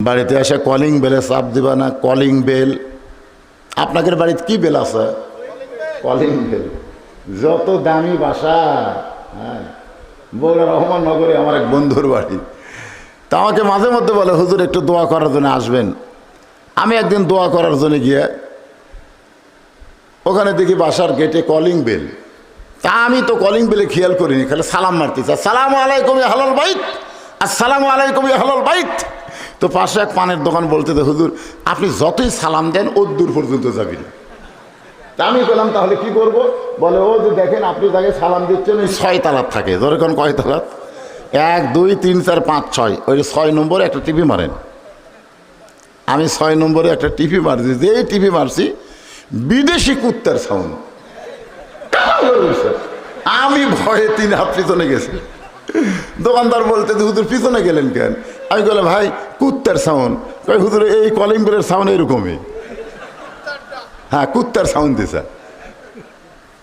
বাড়িতে এসে কলিং বেলে চাপ দিবা না। কলিং বেল, আপনাদের বাড়িতে কি বেল আছে? Calling bell. যত দামি বাসা। হ্যাঁ, বগুড়া রহমাননগরে আমার এক বন্ধুর বাড়ি। তা আমাকে মাঝে মধ্যে বলে, হুজুর একটু দোয়া করার জন্য আসবেন। আমি একদিন দোয়া করার জন্য গিয়ে ওখানে দেখি বাসার গেটে কলিং বেল। তা আমি তো কলিং বেলে খেয়াল করিনি, খালি সালাম মারতেছি, আসসালামু আলাইকুম ইয়া আহলাল বাইত, আসসালামু আলাইকুম ইয়া আহলাল বাইত। তো পাশে এক পানের দোকান বলতে, হুজুর আপনি যতই সালাম দেন দূর পর্যন্ত যাবি না। তা আমি বললাম তাহলে কি করব? বলে, ও যে দেখেন আপনি যাকে সালাম দিচ্ছেন ওই 6 তালাত থাকে। ধরে কোন কয় তালাত? 1 2 3 4 5 6, ওই 6 নম্বরে একটা টিপি মারেন। আমি 6 নম্বরে একটা টিপি মারছি, যে টিপি মারছি বিদেশি কুত্তার সাউন্ড। আমি ভয়ে 3 হাত পিছনে গেছি। দোকানদার বলতে, হুজুর পিছনে গেলেন কেন? আমি বললাম, ভাই কুত্তার সাউন্ড। কই হুজুর এই কলিং বেলের সাউন্ড এরকমই। হ্যাঁ, কুত্তার সাউন্ড দিছে।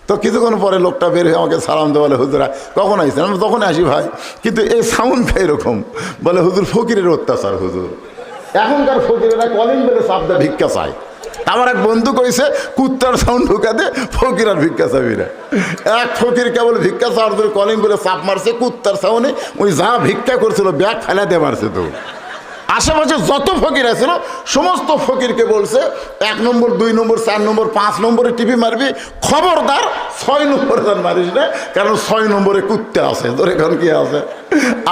তো কিছুক্ষণ পরে লোকটা বের হয়ে আমাকে সালাম দেওয়া, বলে হুজুরা কখন আইসেন? আমি তখন আসি ভাই, কিন্তু এই সাউন্ডটা এরকম। বলে, হুজুর ফকিরের অত্যাচার হুজুর, এখনকার ফকিরেরা কলিং বেলে চাপ দেয় ভিক্ষা চায়। আমার এক বন্ধু কইছে, কুত্তার সাউন্ড ঢুকাতে ফকির আর ভিক্ষা চাবি না। এক ফকির কেবল ভিক্ষা চাওয়ার জন্য কলিং বেলে চাপ মারছে কুত্তার সাউন্ডে, ওই যা ভিক্ষা করছিল ব্যাগ ফেলা দিয়ে মারছে। তো আশেপাশে যত ফকির আছিল সমস্ত ফকিরকে বলছে, 1 নম্বর 2 নম্বর 4 নম্বর 5 নম্বরে টিপি মারবি, খবরদার 6 নম্বরে মারিস না, কারণ 6 নম্বরে কুত্তা আছে। তোর এখন কি আছে?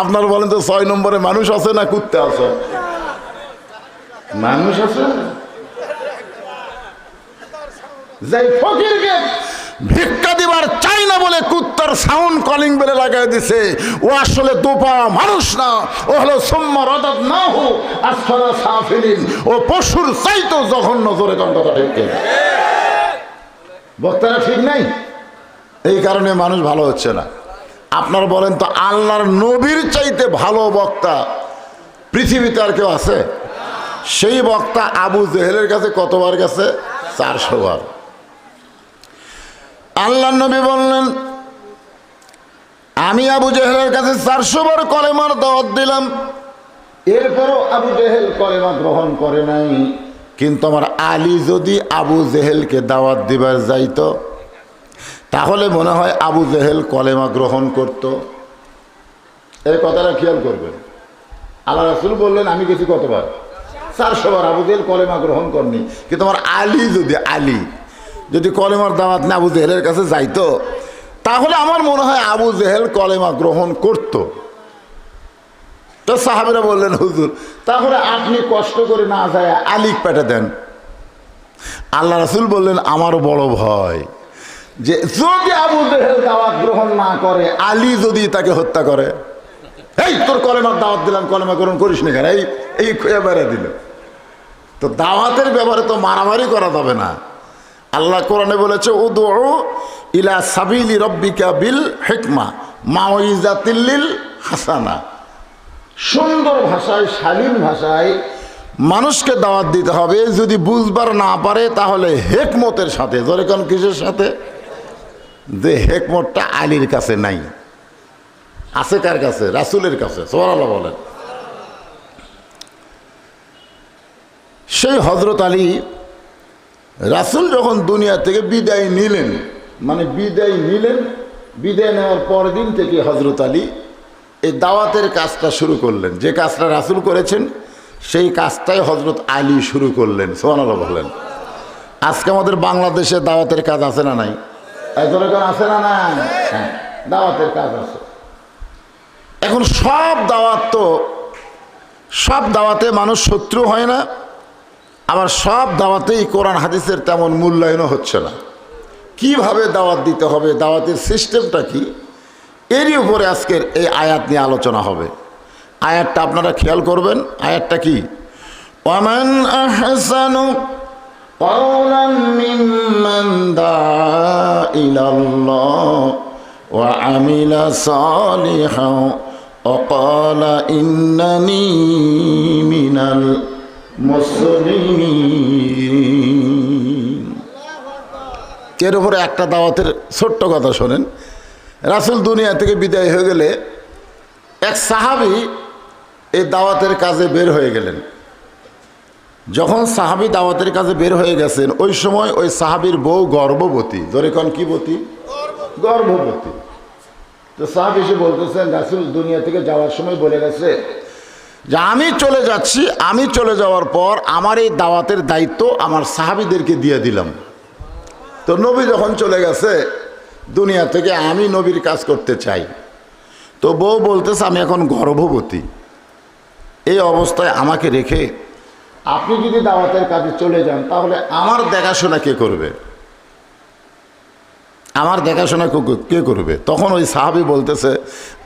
আপনার বলেন তো 6 নম্বরে মানুষ আছে না কুত্তা আছে? মানুষ আছে। যাই ফকিরকে ভিক্ষা দিবার চাই না বলে কুত্তার সাউন্ড কলিং বেলে লাগাই দিছে, ও আসলে দোপা মানুষ না, ও হলো সুম্মা রাদাদনাহু আসফালা সাফিলিন, ও পশুর চাইতো জঘন্য। জোরে কথা ঠিক কি? বক্তারা ঠিক নাই, এই কারণে মানুষ ভালো হচ্ছে না। আপনার বলেন তো, আল্লাহর নবীর চাইতে ভালো বক্তা পৃথিবীতে আর কেউ আছে? সেই বক্তা আবু জেহেলের কাছে কতবার গেছে? 400 বার। আল্লাহর নবী বললেন, আমি আবু জেহেলের কাছে 400 বার কলেমার দাওয়াত দিলাম, এরপরও আবু জেহেল কলেমা গ্রহণ করে নাই। কিন্তু আমার আলী যদি আবু জেহেলকে দাওয়াত দিবার যাইতো, তাহলে মনে হয় আবু জেহেল কলেমা গ্রহণ করত। এই কথাটা খেয়াল করবেন। আল্লাহ রাসূল বললেন, আমি গেছি কতবার? 400 বার। আবু জেহেল কলেমা গ্রহণ করনি, কিন্তু আমার আলী যদি কলেমার দাওয়াত না আবু জেহেলের কাছে যাইতো, তাহলে আমার মনে হয় আবু জেহেল কলেমা গ্রহণ করত। তো সাহাবীরা বললেন, হুজুর তাহলে আপনি কষ্ট করে না যায় আলীক পেটে দেন। আল্লাহ রাসূল বললেন, আমারও বড় ভয় যে যদি আবু জেহেল দাওয়াত গ্রহণ না করে, আলী যদি তাকে হত্যা করে। এই তোর কলেমার দাওয়াত দিলাম, কলেমা গ্রহণ করিস না কেন? এই খুঁয়ে বেড়া দিল। তো দাওয়াতের ব্যাপারে তো মারামারি করা যাবে না। আল্লাহ কোরআনে বলেছে, উদউ ইলা সাবিলি রব্বিকা বিল হিকমা মাউইজাতিল হাসানা। সুন্দর ভাষায়, শালীন ভাষায় মানুষকে দাওয়াত দিতে হবে। যদি বুঝবার না পারে তাহলে হেকমতের সাথে। ধরে কোন কিসের সাথে? যে হেকমতটা আলীর কাছে নাই, আছে কার কাছে? রাসূলের কাছে। সুবহানাল্লাহ বলেন। সেই হযরত আলী, রাসূল যখন দুনিয়া থেকে বিদায় নিলেন, বিদায় নেওয়ার পর দিন থেকে হযরত আলী এই দাওয়াতের কাজটা শুরু করলেন। যে কাজটা রাসূল করেছেন সেই কাজটাই হযরত আলী শুরু করলেন। সুবহানাল্লাহ বলেন। আজকে আমাদের বাংলাদেশে দাওয়াতের কাজ আছে না নাই? এখন আছে না? না, দাওয়াতের কাজ আছে। এখন সব দাওয়াতে মানুষ শত্রু হয় না, আবার সব দাওয়াতেই কোরআন হাদিসের তেমন মূল্যায়নও হচ্ছে না। কিভাবে দাওয়াত দিতে হবে, দাওয়াতের সিস্টেমটা কি, এরই উপরে আজকের এই আয়াত নিয়ে আলোচনা হবে। আয়াতটা আপনারা খেয়াল করবেন। আয়াতটা কি? ওয়ামান আহসানু কাওলাম মিম্মান দাআ ইলাল্লাহ ওয়া আমিলা সালিহান ওয়া ক্বালা ইন্নানী মিনাল মুসলিমিন। এর উপরে একটা দাওয়াতের ছোট্ট কথা শোনেন। রাসূল দুনিয়া থেকে বিদায় হয়ে গেলে এক সাহাবী এই দাওয়াতের কাজে বের হয়ে গেলেন। যখন সাহাবী দাওয়াতের কাজে বের হয়ে গেছেন ওই সময় ওই সাহাবীর বউ গর্ভবতী। ধরে কোন কি বতী? গর্ভবতী। তো সাহাবী এসে বলতেছেন, রাসূল দুনিয়া থেকে যাওয়ার সময় বলে গেছে যে আমি চলে যাচ্ছি, আমি চলে যাওয়ার পর আমার এই দাওয়াতের দায়িত্ব আমার সাহাবীদেরকে দিয়ে দিলাম। তো নবী যখন চলে গেছে দুনিয়া থেকে, আমি নবীর কাজ করতে চাই। তো বউ বলতেছে আমি এখন গর্ভবতী, এই অবস্থায় আমাকে রেখে আপনি যদি দাওয়াতের কাজে চলে যান তাহলে আমার দেখাশোনা কে করবে? আমার দেখাশোনা কে করবে? তখন ওই সাহাবী বলতেছে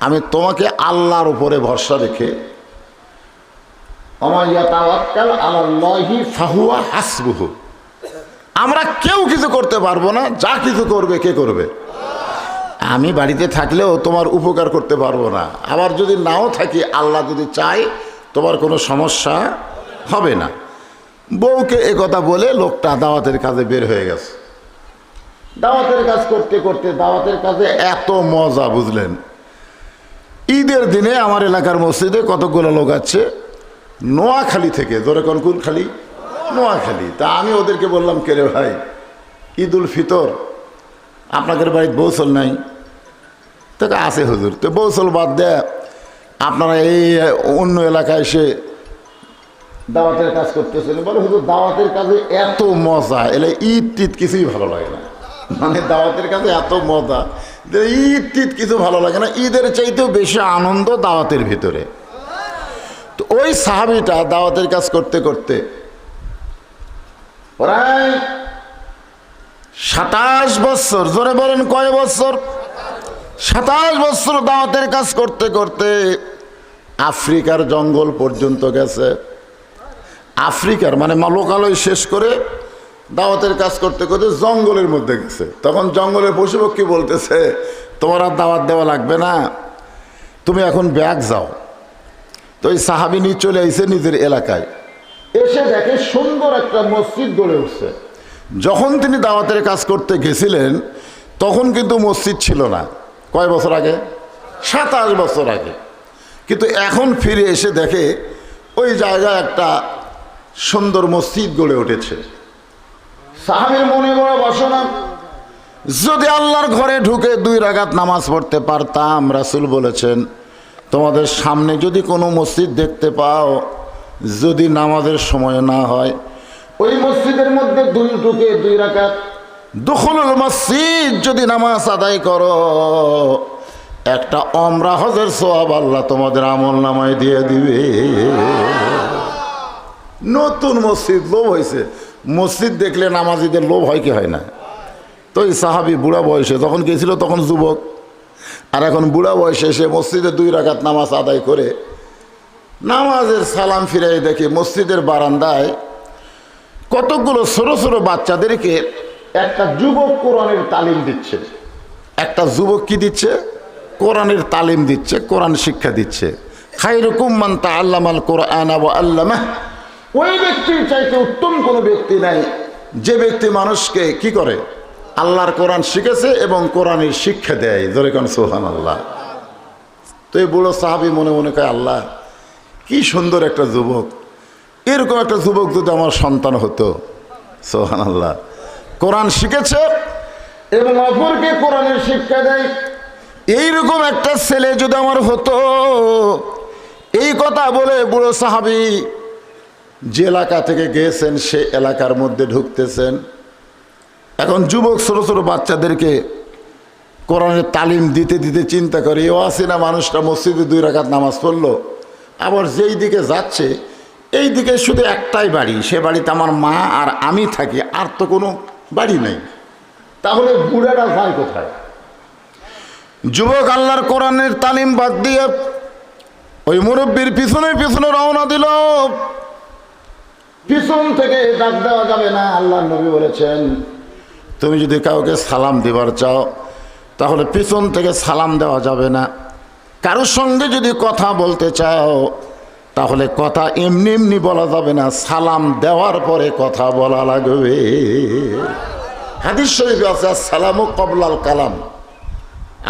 আমি তোমাকে আল্লাহর উপরে ভরসা রেখে, আমরা কেউ কিছু করতে পারবো না, যা কিছু করবে কে করবে? আমি বাড়িতে থাকলেও তোমার উপকার করতে পারবো না, আবার যদি নাও থাকি আল্লাহ যদি চায় তোমার কোনো সমস্যা হবে না। বউকে একথা বলে লোকটা দাওয়াতের কাজে বের হয়ে গেছে। দাওয়াতের কাজ করতে করতে দাওয়াতের কাজে এত মজা, বুঝলেন? ঈদের দিনে আমার এলাকার মসজিদে কতগুলো লোক আছে নোয়াখালী থেকে। ধরে কোন কোন খালি? নোয়াখালী। তা আমি ওদেরকে বললাম, কে রে ভাই, ঈদ উল ফিতর আপনাদের বাড়িতে বৌসল নাই? তো আছে হুজুর। তো বৌসল বাদ দেয় আপনারা এই অন্য এলাকায় এসে দাওয়াতের কাজ করতেছেন। বলে হুজুর দাওয়াতের কাজে এত মজা, এলে ঈদ টিদ কিছুই ভালো লাগে না। মানে দাওয়াতের কাজে এত মজা, ঈদ টিদ কিছু ভালো লাগে না, ঈদের চাইতেও বেশি আনন্দ দাওয়াতের ভিতরে। তো ওই সাহাবীটা দাওয়াতের কাজ করতে করতে প্রায় 27 বছর, জোরে বলেন কয় বছর? 27 বছর দাওয়াতের কাজ করতে করতে আফ্রিকার জঙ্গল পর্যন্ত গেছে। আফ্রিকার মানে লোকালয় শেষ করে দাওয়াতের কাজ করতে করতে জঙ্গলের মধ্যে গেছে। তখন জঙ্গলের পশুপক্ষী বলতেছে তোমার আর দাওয়াত দেওয়া লাগবে না, তুমি এখন ব্যাগ যাও। তো ওই সাহাবী নিয়ে চলে আইছে নিজের এলাকায়, এসে দেখে সুন্দর একটা মসজিদ গড়ে উঠছে। যখন তিনি দাওয়াতের কাজ করতে গেছিলেন তখন কিন্তু মসজিদ ছিল না। কয় বছর আগে? 27 বছর আগে। কিন্তু এখন ফিরে এসে দেখে ওই জায়গায় একটা সুন্দর মসজিদ গড়ে উঠেছে। সাহাবীর মনে বড় বাসনা, যদি আল্লাহর ঘরে ঢুকে 2 রাকাত নামাজ পড়তে পারতাম। রাসূল বলেছেন তোমাদের সামনে যদি কোনো মসজিদ দেখতে পাও, যদি নামাজের সময় না হয়, ওই মসজিদের মধ্যে ঢুকে 2 রাকাত দুখুলুল মসজিদ যদি নামাজ আদায় করো, একটা ওমরা হজের সওয়াব আল্লাহ তোমাদের আমল নামায় দিয়ে দিবে। নতুন মসজিদ, লোভ হয়েছে। মসজিদ দেখলে নামাজিদের লোভ হয় কি হয় না? তো এই সাহাবী বুড়া বয়সে যখন গেছিল তখন যুবক, আর এখন বুড়া বয়সে এসে মসজিদে 2 রাকাত নামাজ আদায় করে নামাজের সালাম ফিরাই দেখে মসজিদের বারান্দায় কতগুলো ছোট ছোট বাচ্চাদেরকে একটা যুবক কোরআনের তালিম দিচ্ছে। একটা যুবক কি দিচ্ছে? কোরআনের তালিম দিচ্ছে, কোরআন শিক্ষা দিচ্ছে। খায়রুকুম মান তাআল্লামাল কোরআনা ওয়া আল্লামাহ। ওই ব্যক্তির চাইতে উত্তম কোনো ব্যক্তি নাই যে ব্যক্তি মানুষকে কি করে? আল্লাহর কোরআন শিখেছে এবং কোরআনের শিক্ষা দেয়। জোরে কোন সুবহানাল্লাহ। তো এই বুড়ো সাহাবী মনে মনে কয়, আল্লাহ কি সুন্দর একটা যুবক, এরকম একটা যুবক যদি আমার সন্তান হতো। সুবহানাল্লাহ। কোরআন শিখেছে এবং অপরকে কোরআনের শিক্ষা দেয়, এইরকম একটা ছেলে যদি আমার হতো। এই কথা বলে বুড়ো সাহাবী যে এলাকা থেকে গিয়েছেন সে এলাকার মধ্যে ঢুকতেছেন। এখন যুবক ছোট ছোট বাচ্চাদেরকে কোরআনের তালিম দিতে দিতে চিন্তা করে, এও আছে না মানুষটা মসজিদে 2 রাকাত নামাজ পড়লো, আবার যেই দিকে যাচ্ছে এই দিকে শুধু একটাই বাড়ি, সে বাড়িতে আমার মা আর আমি থাকি, আর তো কোনো বাড়ি নেই, তাহলে বুড়াটা যায় কোথায়? যুবক আল্লাহর কোরআনের তালিম বাদ দিয়ে ওই মুরব্বীর পিছনে পিছনে রওনা দিল। পিছন থেকে ডাক দেওয়া যাবে না। আল্লাহর নবী বলেছেন তুমি যদি কাউকে সালাম দিবার চাও তাহলে পিছন থেকে সালাম দেওয়া যাবে না। কারোর সঙ্গে যদি কথা বলতে চাও তাহলে কথা এমনি এমনি বলা যাবে না, সালাম দেওয়ার পরে কথা বলা লাগবে। হাদিস শরীফে আছে আসসালামু ক্বাবলাল কালাম।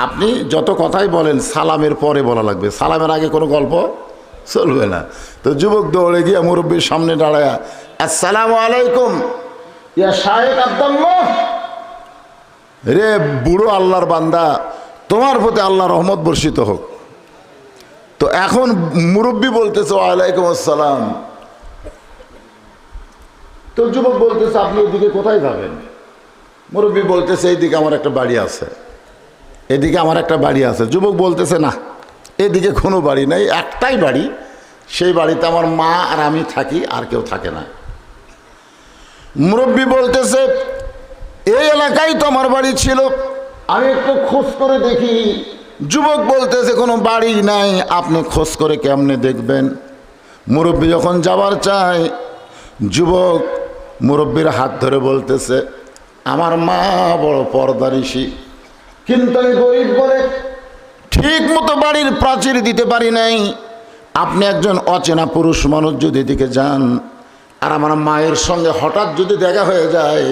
আপনি যত কথাই বলেন সালামের পরে বলা লাগবে, সালামের আগে কোনো গল্প চলবে না। তো যুবক দৌড়ে গিয়ে মুরব্বীর সামনে দাঁড়ায় আসসালামু আলাইকুম ইয়া শায়েখ আব্দুল্লাহ। রে বুড়ো আল্লাহর বান্দা, তোমার প্রতি আল্লাহর রহমত বর্ষিত হোক। তো এখন মুরব্বী বলতেছে ওয়ালাইকুম আসসালাম। তো যুবক বলতেছে আপনি এদিকে কোথায় যাবেন? মুরব্বী বলতেছে এইদিকে আমার একটা বাড়ি আছে, এদিকে আমার একটা বাড়ি আছে। যুবক বলতেছে না, এদিকে কোনো বাড়ি নাই, একটাই বাড়ি, সেই বাড়িতে আমার মা আর আমি থাকি, আর কেউ থাকে না। মুরব্বী বলতেছে এই এলাকায় তো আমার বাড়ি ছিল, আমি একটু খোঁজ করে দেখি। যুবক বলতেছে কোনো বাড়ি নাই, আপনি খোঁজ করে কেমনে দেখবেন? মুরব্বী যখন যাবার চায়, যুবক মুরব্বীর হাত ধরে বলতেছে আমার মা বড় পর্দানিশী, কিন্তু আমি গরিব বলে ঠিক মতো বাড়ির প্রাচীর দিতে পারি নাই। আপনি একজন অচেনা পুরুষ মানুষ যদি এদিকে যান আর আমার মায়ের সঙ্গে হঠাৎ যদি দেখা হয়ে যায়,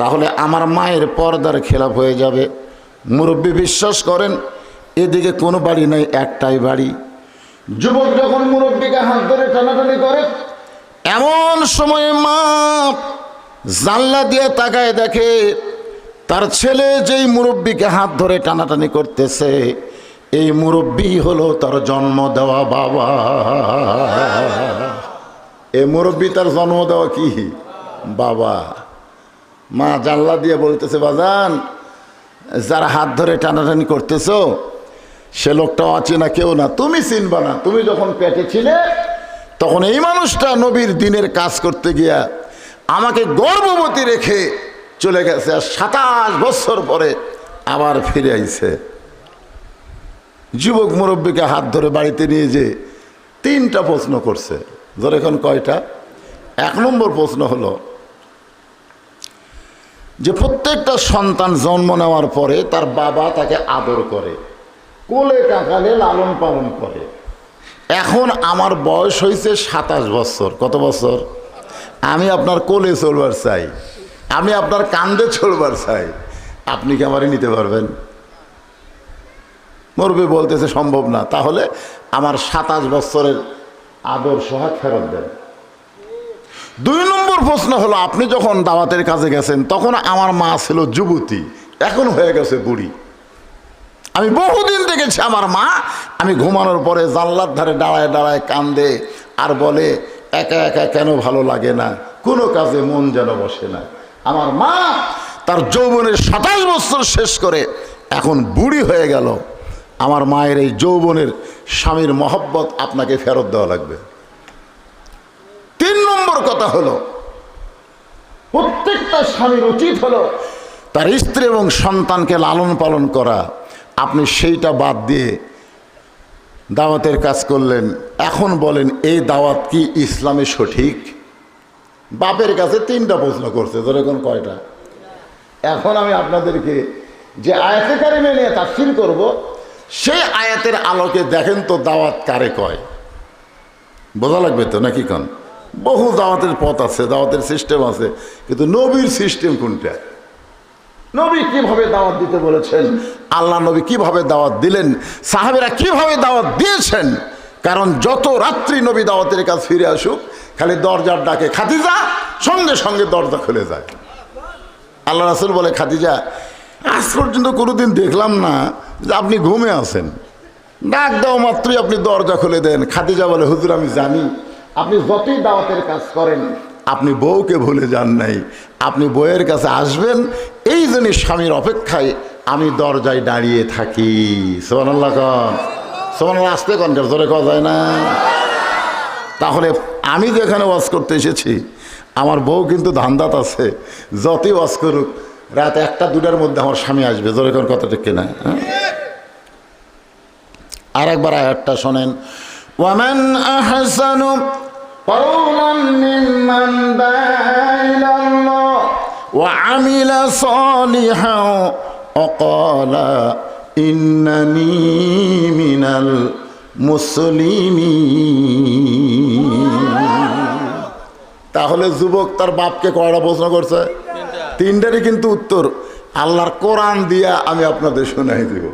তাহলে আমার মায়ের পর্দার খেলাপ হয়ে যাবে। মুরব্বী বিশ্বাস করেন এদিকে কোনো বাড়ি নাই, একটাই বাড়ি। যুবক যখন মুরব্বীকে হাত ধরে টানাটানি করে, এমন সময়ে মা জানলা দিয়ে তাকায় দেখে তার ছেলে যেই মুরব্বীকে হাত ধরে টানাটানি করতেছে, এই মুরব্বী হলো তার জন্ম দেওয়া বাবা। এই মুরব্বী তার জন্ম দেওয়া কি বাবা। মা জানলা দিয়ে বলতেছে বাজান, যারা হাত ধরে টানাটানি করতেছো সে লোকটা অচেনা কেউ না, তুমি চিনবা না। তুমি যখন পেটে ছিলে তখন এই মানুষটা নবীর দিনের কাজ করতে গিয়া আমাকে গর্ভবতী রেখে চলে গেছে, আর 27 বছর পরে আবার ফিরে আইছে। যুবক মুরব্বীকে হাত ধরে বাড়িতে নিয়ে যে 3টা প্রশ্ন করছে। ধর এখন কয়টা? 1 নম্বর প্রশ্ন হলো যে প্রত্যেকটা সন্তান জন্ম নেওয়ার পরে তার বাবা তাকে আদর করে, কোলে কাকালে লালন পালন করে। এখন আমার বয়স হয়েছে 27 বছর। কত বছর? আমি আপনার কোলে চলবার চাই, আমি আপনার কান্দে চলবার চাই, আপনি কি আমারে নিতে পারবেন? মুরব্বী বলতেছে সম্ভব না। তাহলে আমার 27 বছরের আদর সোহাগ ফেরত দেন। 2 নম্বর প্রশ্ন হলো আপনি যখন দাওয়াতের কাজে গেছেন তখন আমার মা ছিল যুবতী, এখন হয়ে গেছে বুড়ি। আমি বহুদিন দেখেছি আমার মা, আমি ঘুমানোর পরে জানলার ধারে দাঁড়ায় দাঁড়ায় কান্দে আর বলে একা একা কেন ভালো লাগে না, কোনো কাজে মন যেন বসে না। আমার মা তার যৌবনের 27 বছর শেষ করে এখন বুড়ি হয়ে গেল। আমার মায়ের এই যৌবনের স্বামীর মহব্বত আপনাকে ফেরত দেওয়া লাগবে। 3 নম্বর কথা হলো প্রত্যেকটা স্বামীর উচিত হলো তার স্ত্রী এবং সন্তানকে লালন পালন করা। আপনি সেইটা বাদ দিয়ে দাওয়াতের কাজ করলেন। এখন বলেন এই দাওয়াত কি ইসলামে সঠিক? বাপের কাছে 3টা প্রশ্ন করছে। ধরে এখন কয়টা? এখন আমি আপনাদেরকে যে আয়াতে কারিমে নিয়ে তাফসীর করব, সেই আয়াতের আলোকে দেখেন তো দাওয়াত কারে কয়। বোঝা লাগবে তো নাকি? কোন বহু দাওয়াতের পথ আছে, দাওয়াতের সিস্টেম আছে, কিন্তু নবীর সিস্টেম কোনটা? নবী কিভাবে দাওয়াত দিতে বলেছেন, আল্লাহ নবী কিভাবে দাওয়াত দিলেন, সাহাবেরা কিভাবে দাওয়াত দিয়েছেন। কারণ যত রাত্রি নবী দাওয়াতের কাজ ফিরে আসুক, খালি দরজার ডাকে খাদিজা, সঙ্গে সঙ্গে দরজা খুলে যায়। আল্লাহ রাসূল বলে খাদিজা, আজ পর্যন্ত কোনোদিন দেখলাম না যে আপনি ঘুমে আছেন, ডাক দাও মাত্রই আপনি দরজা খুলে দেন। খাদিজা বলে হুজুর আমি জানি আপনি যতই দাওয়াতের কাজ করেন আপনি বউকে ভুলে যান নাই, আপনি বউয়ের কাছে আসবেন, এই জন্য স্বামীর অপেক্ষায় আমি দরজায় দাঁড়িয়ে থাকি। সুবহানাল্লাহ কন, সুবহানাল্লাহ আসতে কন, জোরে কওয়া যায় না? তাহলে আমি যেখানে ওয়াজ করতে এসেছি আমার বউ কিন্তু ধান্দাত আছে, যতই ওয়াজ করুক রাত 1টা 2টার মধ্যে আমার স্বামী আসবে। জোরে কোন কথা ঠিক কিনা? আর একবার আয়াতটা শোনেন। ওয়ামান আহসানু قولا ممن دعا إلى الله وعمل صالحا وقال إنني من المسلمين। তাহলে যুবক তার বাপকে কয়টা প্রশ্ন করছে? 3টারই কিন্তু উত্তর আল্লাহর কোরআন দিয়া আমি আপনাদের শোনাই দিব।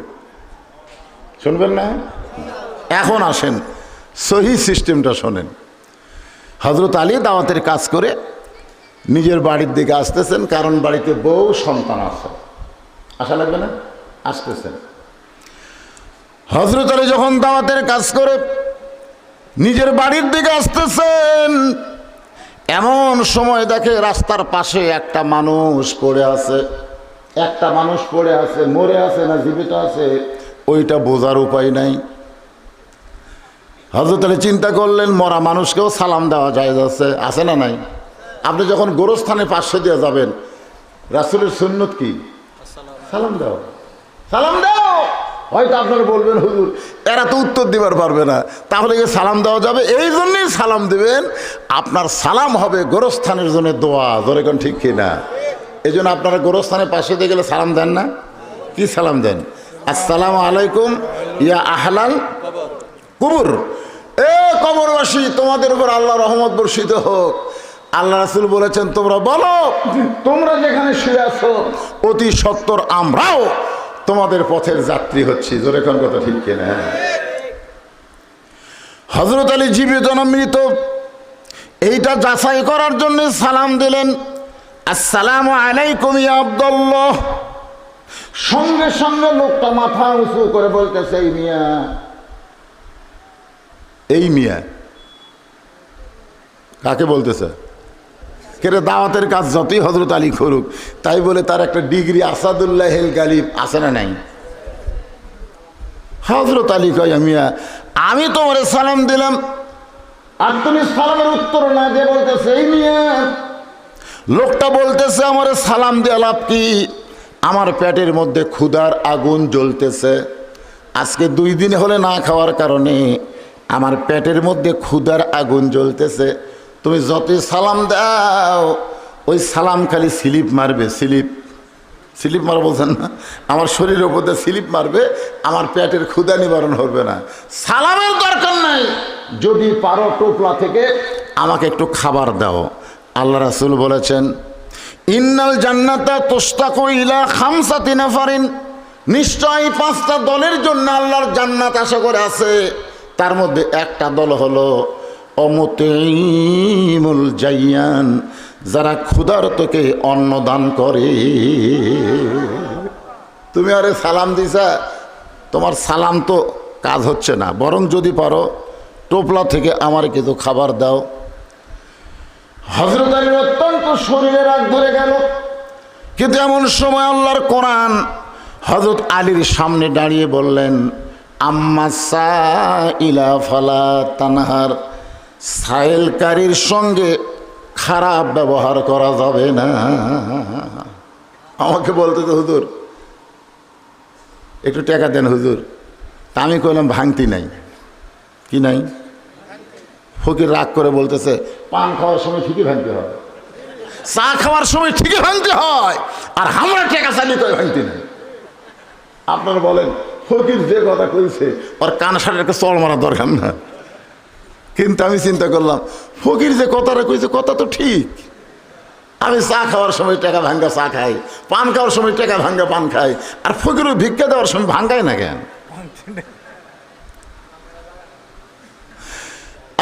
শুনবেন না? এখন আসেন সহি সিস্টেমটা শোনেন। হযরত আলী দাওয়াতের কাজ করে নিজের বাড়ির দিকে আসতেছেন, কারণ বাড়িতে বউ সন্তান আছে। আশা লাগবে না? আসতেছেন। হযরত আলী যখন দাওয়াতের কাজ করে নিজের বাড়ির দিকে আসতেছেন, এমন সময় দেখে রাস্তার পাশে একটা মানুষ পড়ে আছে। একটা মানুষ পড়ে আছে, মরে আছে না জীবিত আছে ওইটা বোঝার উপায় নাই। হযরত আলী চিন্তা করলেন, মরা মানুষকেও সালাম দেওয়া যায় আছে না নাই? আপনি যখন গোরস্থানে পাশে দিয়ে যাবেন, রাসূলের সুন্নত কি? সালাম দাও, সালাম দাও। হয়তো আপনারা বলবেন, হুজুর এরা তো উত্তর দিবার পারবে না, তাহলে কি সালাম দেওয়া যাবে? এই জন্যই সালাম দিবেন, আপনার সালাম হবে গোরস্থানের জন্য দোয়া। ধরে কোন ঠিক কিনা? এই জন্য আপনারা গোরস্থানের পাশে দিয়ে গেলে সালাম দেন না? কি সালাম দেন? আসসালামু আলাইকুম ইয়া আহলাল কুবুর। এ কবরবাসী, তোমাদের উপর আল্লাহ রহমত বর্ষিত হোক। আল্লাহ রাসূল বলেছেন, তোমরা বলো তোমরা যেখানে শুয়ে আছো অতি সত্বর আমরাও তোমাদের পথের যাত্রী হচ্ছি। জোরে কোন কথা ঠিক কিনা? হযরত আলী জীবিত না মৃত এইটা যাচাই করার জন্য সালাম দিলেন, আসসালামু আলাইকুম ইয়া আব্দুল্লাহ। সঙ্গে সঙ্গে লোকটা মাথা উঁচু করে বলতেছে, এই মিয়া, এই মিয়া কাকে বলতেছে? কেরে দাওয়াতের কাজ যতই হযরত আলী করুক, তাই বলে তার একটা ডিগ্রি আসাদুল্লাহিল গালিব আছে না নাই? হযরত আলী কয়, মিয়া আমি তোমারে সালাম দিলাম আর তুমি সালামের উত্তর না দিয়ে বলতেছে এই মিয়া। লোকটা বলতেছে, আমারে সালাম দিয়ে লাভ কি? আমার পেটের মধ্যে ক্ষুধার আগুন জ্বলতেছে। আজকে 2 দিন হলে না খাওয়ার কারণে আমার পেটের মধ্যে ক্ষুধার আগুন জ্বলতেছে। তুমি যতই সালাম দাও ওই সালাম খালি স্লিপ মারবে, স্লিপ মারা বলছেন না? আমার শরীরের উপর দিয়ে স্লিপ মারবে, আমার পেটের ক্ষুধা নিবারণ হবে না। সালামের দরকার নাই, যদি পারো টোপলা থেকে আমাকে একটু খাবার দাও। আল্লাহ রাসূল বলেছেন, ইন্নাল জান্নাতা তুশতাকু ইলা খামসাতি নাফারিন, নিশ্চয় 5টা দলের জন্য আল্লাহর জান্নাত আশা করে আছে। তার মধ্যে একটা দল হলো অমুতিমুল জাইয়ান, যারা ক্ষুধার্তকে অন্ন দান করে। তুমি আরে সালাম দিছা, তোমার সালাম তো কাজ হচ্ছে না, বরং যদি পারো টোপলা থেকে আমার কিছু খাবার দাও। হযরত আলীর অত্যন্ত শরীরে রাগ ধরে গেল, কিন্তু এমন সময় আল্লাহর কোরআন হযরত আলীর সামনে দাঁড়িয়ে বললেন, আম্মা সাইলা ফালা তানহার, সাইলকারীর সঙ্গে খারাপ ব্যবহার করা যাবে না। আমাকে বলতে তো, হুজুর একটু টাকা দেন হুজুর। তা আমি কইলাম, ভাঙতি নাই। কি নাই? ফকির রাগ করে বলতেছে, পান খাওয়ার সময় ঠিকই ভাঙতে হয়, চা খাওয়ার সময় ঠিকই ভাঙতে হয়, আর আমরা টাকা চালিয়ে কই ভাঙতি নাই। আপনারা বলেন, ফকির যে কথা কইছে ওর কান সাটাকে চল মারা দরকার না। কিন্তু আমি চিন্তা করলাম, ফকির যে কথাটা কইছে কথা তো ঠিক। আমি চা খাওয়ার সময় টাকা ভাঙ্গা চা খাই, পান খাওয়ার সময় টাকা ভাঙ্গা পান খাই, আর ফকির ভিক্ষা দেওয়ার সময় ভাঙ্গাই না কেন?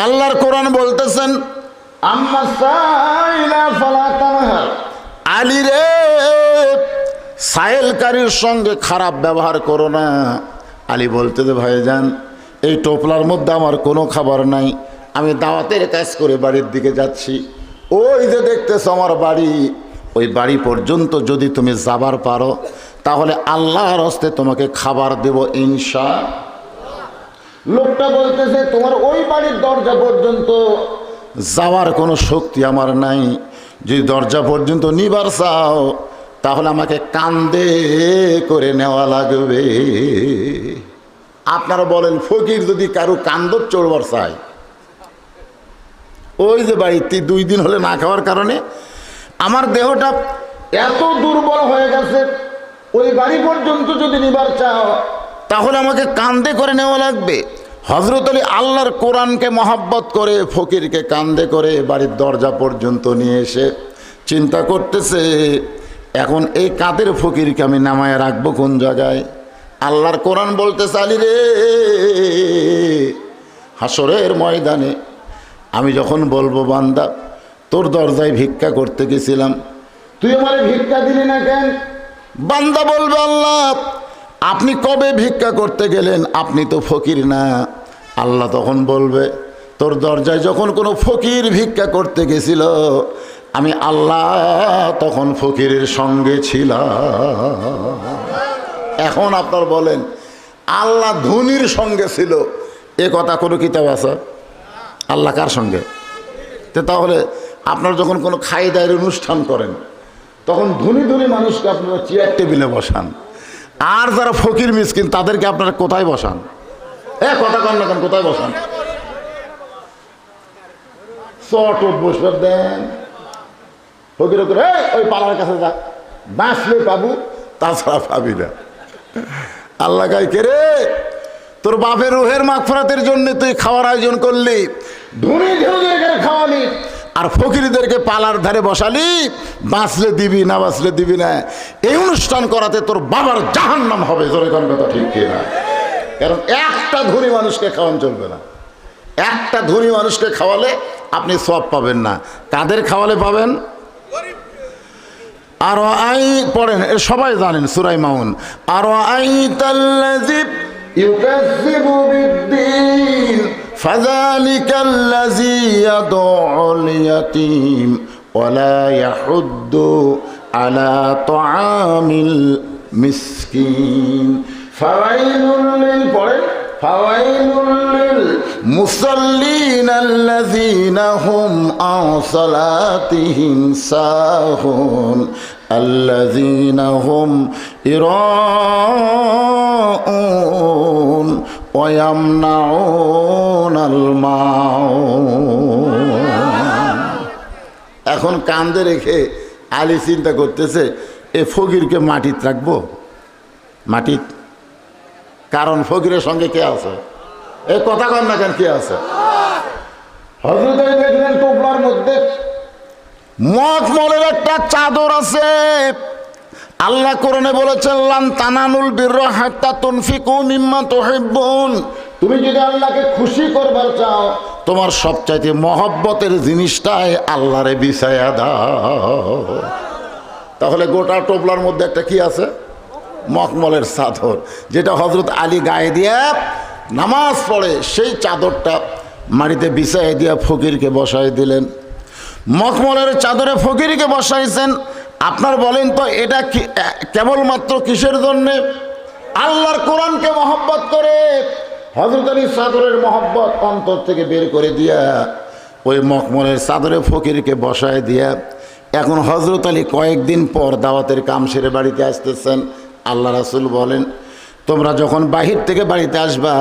আল্লাহর কোরআন বলতেছেন, আম্মা সাইলা ফালা তানহার, আলী রে সাইলকারীর সঙ্গে খারাপ ব্যবহার করো না। আলী বলতেছে, ভাইজান এই টোপলার মধ্যে আমার কোনো খাবার নাই, আমি দাওয়াতের কাজ করে বাড়ির দিকে যাচ্ছি। ওই যে দেখতেছ আমার বাড়ি, ওই বাড়ি পর্যন্ত যদি তুমি যাবার পারো তাহলে আল্লাহর হস্তে তোমাকে খাবার দেব ইনশাআল্লাহ। লোকটা বলতেছে, তোমার ওই বাড়ির দরজা পর্যন্ত যাওয়ার কোনো শক্তি আমার নাই, যদি দরজা পর্যন্ত নিবার চাও তাহলে আমাকে কান্দে করে নেওয়া লাগবে। আপনারা বলেন, ফকির যদি কারো কান্দর চড়বার চায়, ওই যে বাড়িতে 2 দিন হলে না খাওয়ার কারণে আমার দেহটা এত দুর্বল হয়ে গেছে, ওই বাড়ি পর্যন্ত যদি নিবার চাও তাহলে আমাকে কান্দে করে নেওয়া লাগবে। হযরত আলী আল্লাহর কোরআনকে মহাব্বত করে ফকিরকে কান্দে করে বাড়ির দরজা পর্যন্ত নিয়ে এসে চিন্তা করতেছে, এখন এই কাদের ফকিরকে আমি নামায় রাখবো কোন জায়গায়? আল্লাহর কোরআন বলতেছে, আলী রে হাসরের ময়দানে আমি যখন বলবো বান্দা তোর দরজায় ভিক্ষা করতে গেছিলাম, তুই আমারে ভিক্ষা দিলি না কেন? বান্দা বলবে আল্লাহ আপনি কবে ভিক্ষা করতে গেলেন, আপনি তো ফকির না। আল্লাহ তখন বলবে তোর দরজায় যখন কোনো ফকির ভিক্ষা করতে গেছিল, আমি আল্লাহ তখন ফকিরের সঙ্গে ছিলাম। এখন আপনার বলেন আল্লাহ ধনীর সঙ্গে ছিল, এ কথা কোনো কিতাব আছে? আল্লাহ কার সঙ্গে? তাহলে আপনারা যখন কোনো খাই দায়ের অনুষ্ঠান করেন তখন ধনী ধনী মানুষকে আপনারা চেয়ার টেবিলে বসান, আর যারা ফকির মিসকিন তাদেরকে আপনারা কোথায় বসান? কথা কন না কেন, কোথায় বসান? চট বসবে দেন, ফকির ওই পালার কাছে যা, বাঁচলে পাবো, তাছাড়া পাবি না। আল্লাহ গাই কে রে, তোর বাপের রুহের মাগফিরাতের জন্য তুই খাওয়ার আয়োজন করলি, ধনী ধনীদেরকে খাওয়ালি, আর ফকিরদেরকে পালার ধারে বসালি, বাঁচলে দিবি না বাঁচলে দিবি না। এই অনুষ্ঠান করাতে তোর বাবার জাহান্নাম হবে। জোরে কোন কথা ঠিক কিনা? কারণ একটা ধনী মানুষকে খাওয়ান চলবে না। একটা ধনী মানুষকে খাওয়ালে আপনি সওয়াব পাবেন না। কাদের খাওয়ালে পাবেন? আর পড়েন, সবাই জানেন সূরা মাউন। আর আইতাল্লাযী ইউকাযযিবু বিদ্দীন ফাযালিকাল্লাযী ইয়াদউল ইয়াতীম ওয়ালা ইয়াহুদ্দু আলা তুআমিল মিসকিন ফাওয়াইলুল লিল পড়েন ফাওয়াইলুল লিল মুসাল্লিন আল্লাযীনা হুম আন সালাতিহিম সাহুন আল্লাযীনা হুম ইরাউন ওয়া ইয়ামনাউনাল মাউন। এখন কান্দে রেখে আলী চিন্তা করতেছে এ ফকিরকে মাটিত রাখবো, মাটিত, কারণ ফকিরের সঙ্গে কে আছে? এই কথা কন না কেন, কে আছে? হযরত আলী দেখলেন টোপলার মধ্যে মখমলের একটা চাদর আছে। আল্লাহ কোরআনে বলেছেন লান তানানুল বিররা হাত্তা তুনফিকু মিম্মা তুহিব্বুন। তুমি যদি আল্লাহকে খুশি করবার চাও, তোমার সবচাইতে মহব্বতের জিনিসটাই আল্লাহরে বিছায়া দাও। তাহলে গোটা টোপলার মধ্যে একটা কি আছে? মখমলের চাদর, যেটা হযরত আলী গায়ে দিয়ে নামাজ পড়ে, সেই চাদরটা মাটিতে বিছাইয়া দিয়া ফকিরকে বসাই দিলেন। মখমলের চাদরে ফকিরকে বসাইছেন। আপনার বলেন তো এটা কি কেবলমাত্র কিসের জন্যে? আল্লাহর কোরআনকে মহব্বত করে হযরত আলী চাদরের মহব্বত অন্তর থেকে বের করে দিয়া ওই মখমলের চাদরে ফকিরকে বসায় দিয়া এখন হযরত আলী কয়েকদিন পর দাওয়াতের কাম সেরে বাড়িতে আসতেছেন। আল্লাহ রাসূল বলেন তোমরা যখন বাহির থেকে বাড়িতে আসবা,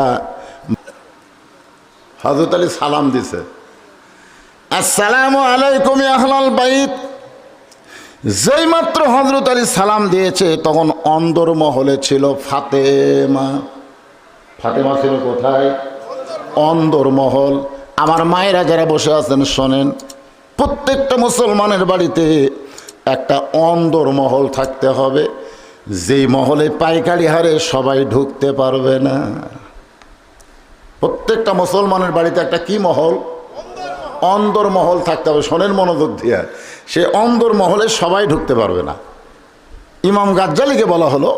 হযরত আলী সালাম দিছে, আসসালামু আলাইকুম ইয়া আহলাল বাইত। যেই মাত্র হযরত আলী সালাম দিয়েছে তখন অন্দর মহলে ছিল ফাতেমা। ফাতেমা ছিল কোথায়? অন্দর মহল। আমার মায়েরা যারা বসে আছেন শোনেন, প্রত্যেকটা মুসলমানের বাড়িতে একটা অন্দর মহল থাকতে হবে, যেই মহলে পাইকারি হারে সবাই ঢুকতে পারবে না। প্রত্যেকটা মুসলমানের বাড়িতে একটা কি মহল? অন্দর মহল থাকতে হবে। শোনেন মনোযোগ দিয়ে, সে অন্দর মহলে সবাই ঢুকতে পারবে না। ইমাম গাজ্জালিকে বলা হলো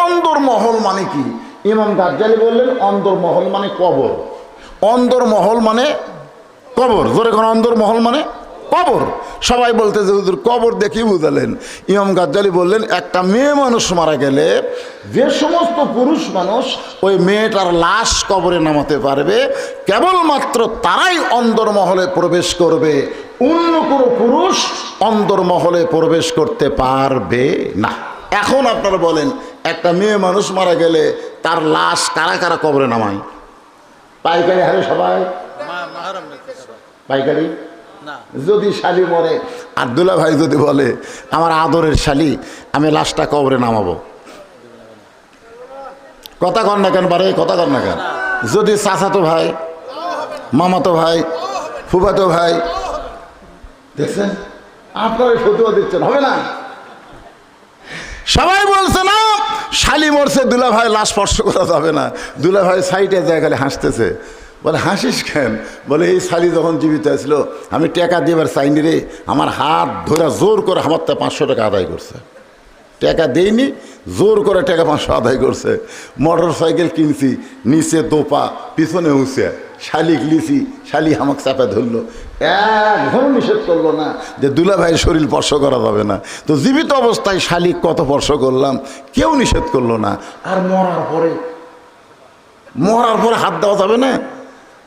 অন্দর মহল মানে কি? ইমাম গাজ্জালি বললেন অন্দর মহল মানে কবর। অন্দর মহল মানে কবর। জোরে কোন অন্দর মহল মানে কবর। সবাই বলতে যে হুজুর কবর দেখি বুঝালেন। ইমাম গাজ্জালি বললেন একটা মেয়ে মানুষ মারা গেলে যে সমস্ত পুরুষ মানুষ ওই মেয়েটার লাশ কবরে নামাতে পারবে, কেবলমাত্র তারাই অন্দর মহলে প্রবেশ করবে, অন্য কোনো পুরুষ অন্দর মহলে প্রবেশ করতে পারবে না। এখন আপনারা বলেন একটা মেয়ে মানুষ মারা গেলে তার লাশ কারা কারা কবরে নামায়? পাইকারি হারে সবাই? পাইকারি? যদি শালি মরে, আব্দুল্লাহ ভাই যদি বলে আমার আদরের শালি আমি লাশটা কবরে নামাবো, কথা কর না কেন? বারে কথা কর না কেন? যদি চাচাতো ভাই, মামাতো ভাই, ফুফাতো ভাই, দেখছেন আপনারা ফতুয়া দিচ্ছেন, হবে না? সবাই বলছে না শালি মরছে, দুলা ভাই লাশ স্পর্শ করা যাবে না। দুলা ভাই সাইডে যায় খালি হাসতেছে, বলে হাসিস কেন? বলে এই শালি যখন জীবিত আসলো আমি টাকা দিবার চাইনি রে, আমার হাত ধরে জোর করে আমার তা 500 টাকা আদায় করছে। টাকা দেয়নি, জোর করে টাকা 500 আদায় করছে। মোটর সাইকেল কিনছি, নিচে দোপা পিছনে উঁচে, শালিক লিছি, শালি আমাকে চাপা ধরলো, একঘর নিষেধ করলো না যে দুলা ভাইয়ের শরীর স্পর্শ করা যাবে না। তো জীবিত অবস্থায় শালিক কত স্পর্শ করলাম, কেউ নিষেধ করলো না। আর মরার পরে হাত দেওয়া যাবে না?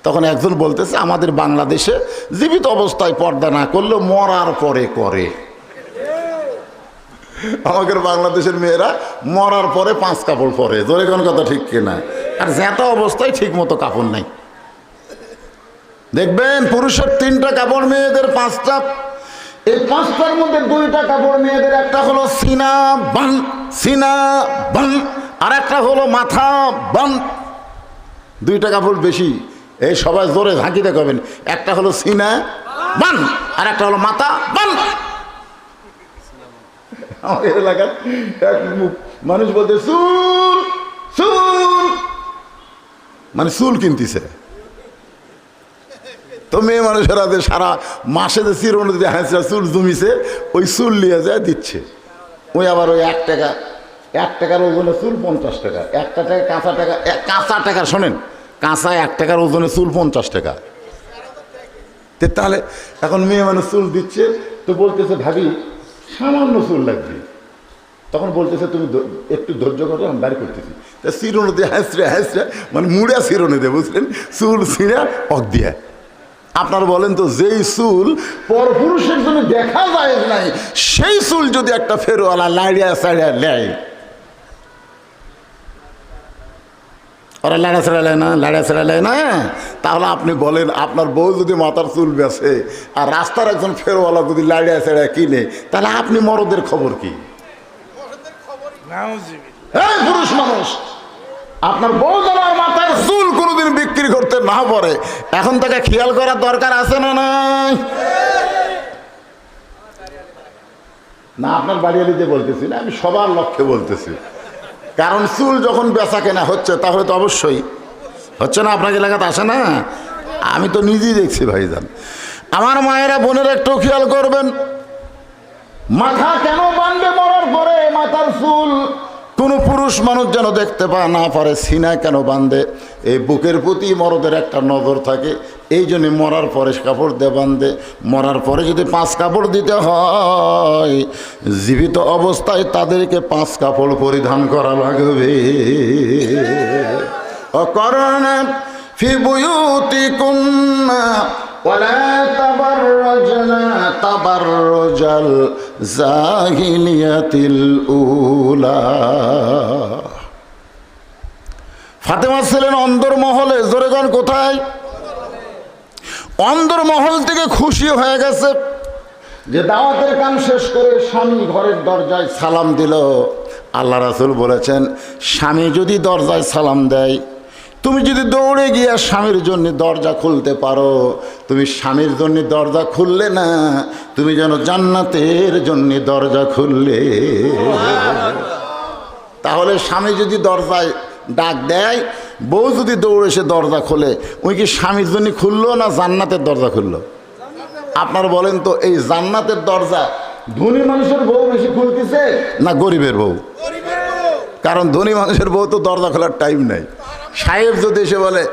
তখন একজন বলতেছে আমাদের বাংলাদেশে জীবিত অবস্থায় পর্দা না করলেও মরার পরে করে। আমাদের বাংলাদেশের মেয়েরা মরার পরে 5 কাপড় পরে, জোরে কোন কথা ঠিক কিনা? আর যেটা অবস্থায় ঠিক মতো কাপড় নাই। দেখবেন পুরুষের 3টা কাপড়, মেয়েদের 5টা। এই 5টার মধ্যে 2টা কাপড় মেয়েদের, একটা হলো সিনা বান, আর একটা হলো মাথা বান। 2টা কাপড় বেশি, এই সবাই জোরে ঝাঁকি দেখাবেন। একটা হলো সিনা বান আর একটা হলো মাথা বান। আমাদের এলাকার এক মানুষ বলতে চুল চুল, মানে চুল কিনতেছে। তো মেয়ে মানুষেরা যে সারা মাসে যে চিরুনি দিয়ে হাঁসরা চুল জমিছে, ওই চুল নিয়ে যায় দিচ্ছে। ওই আবার ওই 1 টাকার ওজনে চুল 50 টাকা, 1 টাকা কাঁচা টাকা শোনেন, কাঁচা 1 টাকার ওজনে চুল 50 টাকা। তাহলে এখন মেয়ে মানুষ চুল দিচ্ছে, তো বলতেছে ভাবি সামান্য চুল লাগবে। তখন বলতেছে তুমি একটু ধৈর্য করো, আমি বাড়ি করতেছি। তা চিরুনি দিয়ে হাঁসরা মানে মুড়া চিরুনি দিয়ে, বুঝলেন, চুল ছিঁড়া অক দিয়া। আপনারা বলেন তো, যেই চুল পরপুরুষের জন্য দেখা যায় নাই, সেই চুল যদি একটা ফেরওয়ালা লাড়িয়া সাড়িয়া নেয়, ওরা লাড়া ছেড়া নেয় না, তাহলে আপনি বলেন আপনার বউ যদি মাথার চুল বেছে আর রাস্তার একজন ফেরওয়ালা যদি লাড়িয়া ছেড়া কিনে, তাহলে আপনি মরদের খবর কি? এই পুরুষ মানুষ, আপনার বউ যেন মাথার চুল কোনোদিন বিক্রি করতে না পারে, এখন তাকে খেয়াল করার দরকার আছে না নাই? না আপনার বাড়িয়ালিতে বলতেছি না, আমি সবার লক্ষ্যে বলতেছি। কারণ চুল যখন বেচা কেনা হচ্ছে, তাহলে তো অবশ্যই হচ্ছে না, আপনাকে এলাকাতে আসে না? আমি তো নিজেই দেখছি ভাইজান। আমার মায়েরা বোনেরা একটু খেয়াল করবেন, মাথা কেন বাঁধবে মরার পরে? মাথার চুল কোনো পুরুষ মানুষ যেন দেখতে না পারে। সিনায় কেন বাঁধে? এই বুকের প্রতি মরদের একটা নজর থাকে, এই জন্য মরার পরে কাপড় দিয়ে বাঁধে। মরার পরে যদি 5 কাপড় দিতে হয়, জীবিত অবস্থায় তাদেরকে 5 কাপড় পরিধান করা লাগবে। অকরণা ফি বুয়ুতিকুন্না ওয়ালা তাবাররাজনা তাবাররুজাল জাহিলিয়াতিল উলা। ফাতেমা ছিলেন অন্দরমহলে, জোরে গান কোথায়? অন্দরমহল থেকে খুশি হয়ে গেছে যে দাওয়াতের কাম শেষ করে স্বামী ঘরের দরজায় সালাম দিল। আল্লাহ রাসূল বলেছেন, স্বামী যদি দরজায় সালাম দেয়, তুমি যদি দৌড়ে গিয়ে স্বামীর জন্য দরজা খুলতে পারো, তুমি স্বামীর জন্য দরজা খুললে না, তুমি যেন জান্নাতের জন্য দরজা খুললে। তাহলে স্বামী যদি দরজায় ডাক দেয়, বউ যদি দৌড়ে এসে দরজা খোলে, ওই কি স্বামীর জন্য খুললো না জান্নাতের দরজা খুললো? আপনার বলেন তো, এই জান্নাতের দরজা ধনী মানুষের বউ বেশি খুলতেছে না গরিবের বউ? কারণ ধনী মানুষের বউ তো দরজা খোলার টাইম নাই। সাহেব যদি এসে বলে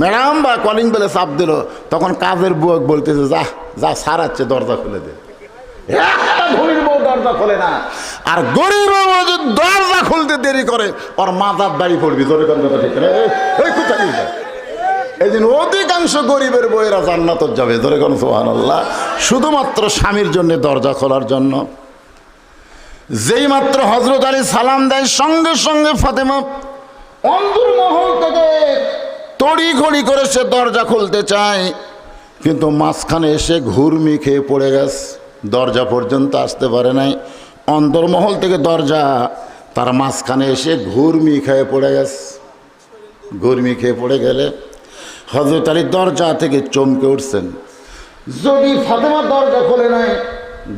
ম্যাডাম বা কলিং বেলে চাপ দিল, তখন কাজের বুয়াক বলতেছে যা যা সারাচ্ছে দরজা খুলে দে। একটা ধনীর বউ দরজা খোলে না, আর গরিব বউ যদি দরজা খুলতে দেরি করে, ওর মাথার বাড়ি পড়বি। জোরে কথা ঠিক না? এই জন্য অধিকাংশ গরিবের বউয়েরা জান্নাত যাবে। জোরে কোন সুবহানাল্লাহ। শুধুমাত্র স্বামীর জন্য দরজা খোলার জন্য। যেই মাত্র হযরত আলী সালাম দেয়, সঙ্গে সঙ্গে ফাতেমা অন্দরমহল থেকে তড়িঘড়ি করে সে দরজা খুলতে চায়, কিন্তু মাঝখানে এসে ঘুরমি খেয়ে পড়ে গেছে, দরজা পর্যন্ত আসতে পারে নাই। অন্দরমহল থেকে দরজা, তার মাঝখানে এসে ঘুরমি খেয়ে পড়ে গেছে। ঘুরমি খেয়ে পড়ে গেলে হযরত আলী দরজা থেকে চমকে উঠছেন। যদি ফাতেমা দরজা খোলে নাই,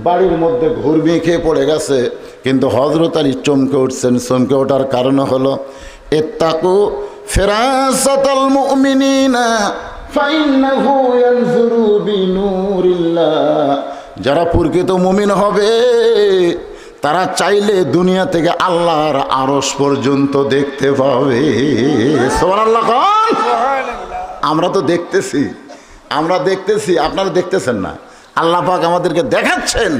বাড়ির মধ্যে ঘুরমি খেয়ে পড়ে গেছে, কিন্তু হযরত আলী চমকে উঠছেন। চমকে ওঠার কারণ হলো ইত্তাকু ফিরাসাতাল মুমিনিনা ফাইন্নাহু ইয়ানজুরু বিনুরিল্লাহ। যারা প্রকৃত মুমিন হবে তারা চাইলে দুনিয়া থেকে আল্লাহর আরশ পর্যন্ত দেখতে পাবে। সুবহানাল্লাহ। আমরা তো দেখতেছি, আপনারা দেখতেছেন না। আল্লাহ পাক আমাদেরকে দেখাচ্ছেন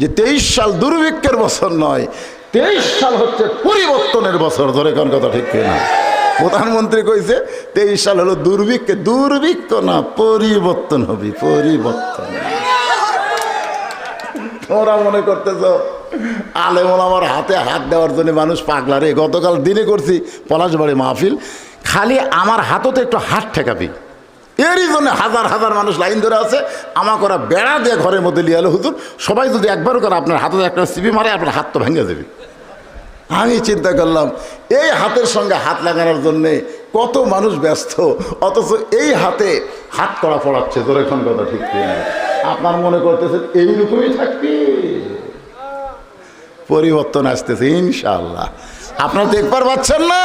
যে 23 সাল দুর্ভিক্ষের বছর নয়, 23 সাল হচ্ছে পরিবর্তনের বছর। ধরে কোন কথা ঠিক কিনা? প্রধানমন্ত্রী কইছে 23 সাল হলো দুর্ভিক্ষ না, পরিবর্তন হবে, পরিবর্তন। তোমরা মনে করতেছ আলেম ওলামার হাতে হাত দেওয়ার জন্য মানুষ পাগলা রে। গতকাল দিনে করছি পলাশবাড়ি মাহফিল, খালি আমার হাততে একটু হাত ঠেকাবি, এরই জন্য হাজার হাজার মানুষ লাইন ধরে আছে। আমাকে ওরা বেড়া দিয়ে ঘরের মধ্যে লিয়ে এলো, হুজুর সবাই যদি একবারও করে আপনার হাতে একটা সিপি মারে আপনার হাত তো ভেঙে দেবে। আমি চিন্তা করলাম এই হাতের সঙ্গে হাত লাগানোর জন্যে কত মানুষ ব্যস্ত, অথচ এই হাতে হাত করা পড়াচ্ছে। তোর এখন কথা ঠিক কিনা? আপনার মনে করতেছেন এইরকমই থাকবি, পরিবর্তন আসতেছে ইনশাআল্লাহ। আপনারা দেখবার পাচ্ছেন না,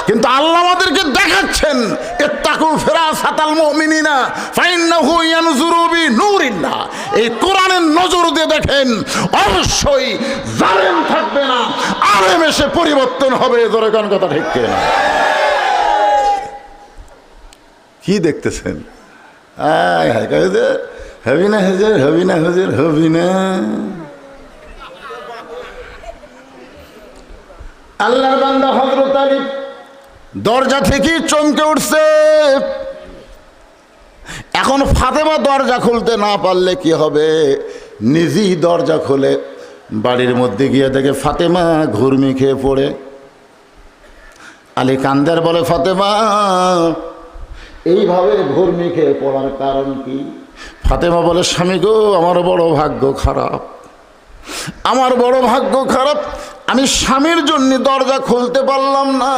কিন্তু আল্লাহ আমাদেরকে দেখাচ্ছেন ইত্তাকু ফিরাসাতাল মুমিনিনা ফাইন্নাহু ইয়ানজুরু বিনুরিল্লাহ। এই কোরআনের নজর দিয়ে দেখেন, অবশ্যই জালেম থাকবে না, আলেম এসে পরিবর্তন হবে। ধরে কোন কথা ঠিক কিনা? কি দেখতেছেন? হবি না হুজুর, হবি না হুজুর, হবি না। আল্লাহর বান্দা হযরত আলী দরজা থেকে চমকে উঠছে। এখন ফাতেমা দরজা খুলতে না পারলে কি হবে? নিজেই দরজা খুলে বাড়ির মধ্যে গিয়ে দেখে ফাতেমা ঘুরমি খেয়ে পড়ে। আলী কান্দার বলে, ফাতেমা এইভাবে ঘুরমি খেয়ে পড়ার কারণ কি? ফাতেমা বলে, স্বামী গো, আমার বড় ভাগ্য খারাপ, আমার বড় ভাগ্য খারাপ। আমি স্বামীর জন্য দরজা খুলতে পারলাম না।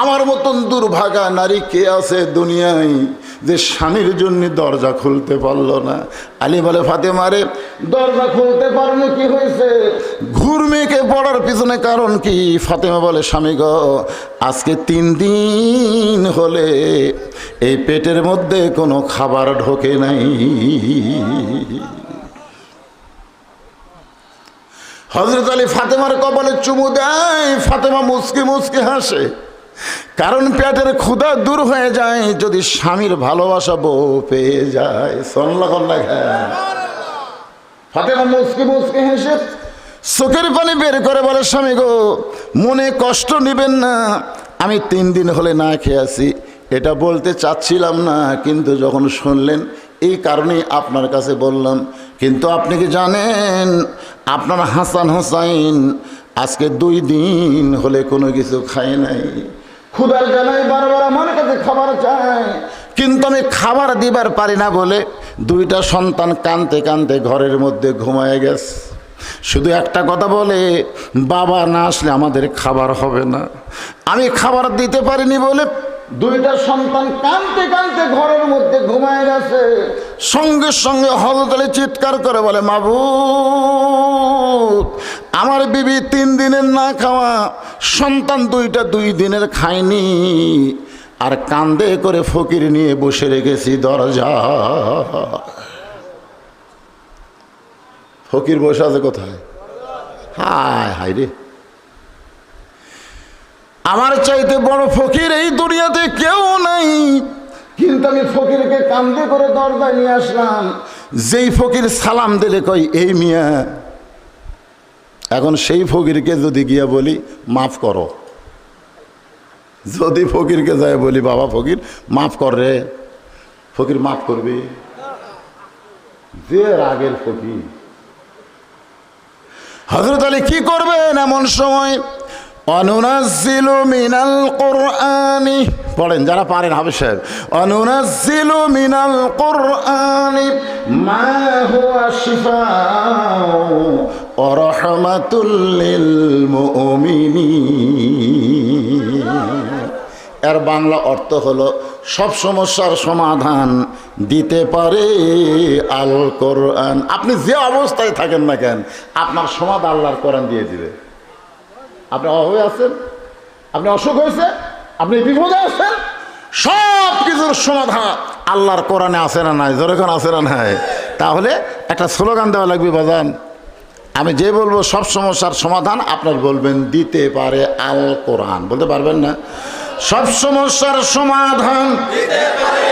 আমার মতন দুর্ভাগা নারী কে আছে দুনিয়ায় যে স্বামীর জন্য দরজা খুলতে পারলো না? আলী বলে, ফাতেমা রে, দরজা খুলতে পারলো কি হয়েছে? ঘুরমেকে পড়ার পিছনে কারণ কি? ফাতেমা বলে, স্বামী গো, আজকে 3 দিন হলে এই পেটের মধ্যে কোনো খাবার ঢোকে নাই। হযরত আলী ফাতেমার কপালে চুমু দেয়। ফাতেমা মুচকি মুচকি হাসে, কারণ পেটের ক্ষুধা দূর হয়ে যায় যদি স্বামীর ভালোবাসা বউ পেয়ে যায়। ফাতেমা মুচকি মুচকি হেসে চোখের পানি বের করে বলে, স্বামী গো, মনে কষ্ট নেবেন না, আমি 3 দিন হলে না খেয়ে আছি। এটা বলতে চাচ্ছিলাম না, কিন্তু যখন শুনলেন এই কারণেই আপনার কাছে বললাম। কিন্তু আপনি কি জানেন আপনার হাসান হোসাইন আজকে 2 দিন হলে কোনো কিছু খায় নাই। ক্ষুধার জ্বালায় বারবার আমার কাছে খাবার চায়, কিন্তু আমি খাবার দিবার পারি না বলে 2টা সন্তান কাঁদতে কাঁদতে ঘরের মধ্যে ঘুমায় গেছে। শুধু একটা কথা বলে, বাবা না আসলে আমাদের খাবার হবে না। আমি খাবার দিতে পারিনি বলে 2টা সন্তান কাঁদতে কাঁদতে ঘরের মধ্যে ঘুমায় গেছে। সঙ্গে সঙ্গে হযরত আলী চিৎকার করে বলে, মাবুদ, আমার বিবি 3 দিনের না খাওয়া, সন্তান 2টা 2 দিনের খায়নি, আর কান্দে করে ফকির নিয়ে বসে রেখেছি দরজা। ফকির বসে আছে কোথায়? হায় হায় রে, আমার চাইতে বড় ফকির এই দুনিয়াতে কেউ নাই। কিন্তু আমি ফকিরকে কান্দে করে দরজায় নিয়ে আসলাম। যেই ফকির সালাম দিলে কই, এই মিয়া। এখন সেই ফকিরকে যদি গিয়া বলি মাফ করো, যদি ফকিরকে যায় বলি, বাবা ফকির মাফ কর রে, ফকির মাফ করবে? যে রাগের ফকির। হযরত আলী কি করবেন এমন সময়? অনুনাজ্জিলু মিনাল কুরআনি, পড়েন যারা পারেন হাফেজ সাহেব। অনুনাজ্জিলু মিনাল কুরআনি মা হুয়া শিফাউ ওয়া রাহমাতুল লিল মুমিনিন। এর বাংলা অর্থ হলো, সব সমস্যার সমাধান দিতে পারে আল কোরআন। আপনি যে অবস্থায় থাকেন না কেন, আপনার সমাধান আল্লাহর কোরআন দিয়ে দিবে। আপনি অভাবে আছেন, আপনি অসুখ হয়েছে, আপনি বিপদে আছেন, সব কিছুর সমাধান আল্লাহর কোরআনে আছে না নাই? যখন আছে না নাই, তাহলে একটা স্লোগান দেওয়া লাগবে বাজান। আমি যে বলবো সব সমস্যার সমাধান আপনার বলবেন দিতে পারে আল কোরআন। বলতে পারবেন না? সব সমস্যার সমাধান দিতে পারে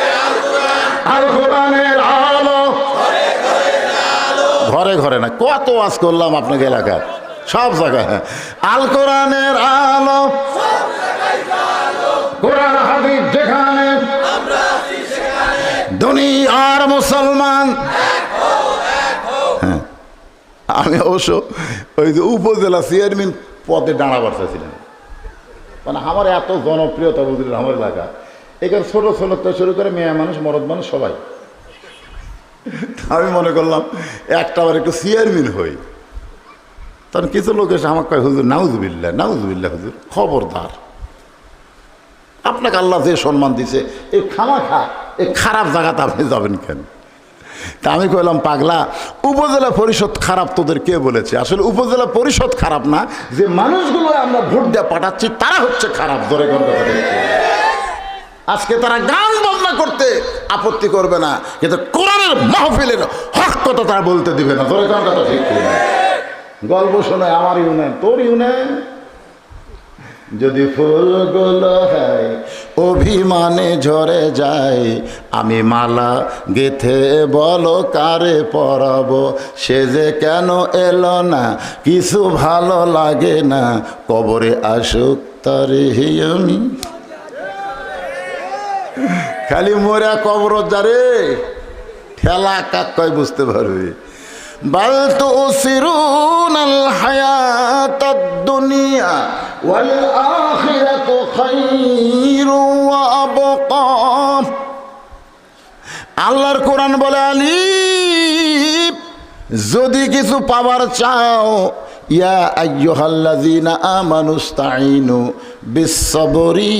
আল কোরআনের আলো। ঘরে ঘরে না, কত ওয়াজ করলাম আপনাকে এলাকায়, সব জায়গায় আল কোরআনের আলো। কোরআন হাদিস যেখানে দুনিয়ার মুসলমান। হ্যাঁ, আমি অবশ্য ওই যে উপজেলা চেয়ারম্যান পদে দাঁড়াবার চাইছিলেন, মানে আমার এত জনপ্রিয়তা বুঝলেন আমার এলাকা। এখানে ছোটো ছোটো তো শুরু করে মেয়ে মানুষ মরদ মানুষ সবাই। আমি মনে করলাম একটা আবার একটু চেয়ারম্যান হই। তখন কিছু লোক এসে আমাকে কয়, হুজুর নাউজুবিল্লাহ নাউজুবিল্লাহ, হুজুর খবরদার, আপনাকে আল্লাহ যে সম্মান দিছে এই খামাখা এই খারাপ জায়গাতে আপনি যাবেন কেন? তা আমি কইলাম, পাগলা, উপজেলা পরিষদ খারাপ তোদের কে বলেছে? আসলে উপজেলা পরিষদ খারাপ না, যে মানুষগুলো আমরা ভোট দিয়ে পাঠাচ্ছি তারা হচ্ছে খারাপ। ধরে আজকে তারা গান বাজনা করতে আপত্তি করবে না, কিন্তু কোরআনের মাহফিলের হক কথা তারা বলতে দিবে না। ধরে কথা ঠিক গল্প শোনায় আমার ইউনিয়ন, তোর ইউনিয়ন যদি ফুলগুলো হয় অভিমানে ঝরে যায়, আমি মালা গেথে বলো কারে পরাবো, সে যে কেন এলো না কিছু ভালো লাগে না, কবরে আসুক তারে আমি। খালি মোরা কবর যারে ঠেলা কাক কয় বুঝতে পারবি। বাল তুসিরুনাল হায়াতাদ দুনিয়া ওয়াল আখিরাতু খায়রু ওয়া আবকা। আল্লাহর কোরআন বলে, আলিফ, যদি কিছু পাবার চাও, ইয়া আইয়ুহাল্লাযীনা আমানুস্তাঈনু বিস-সাবরি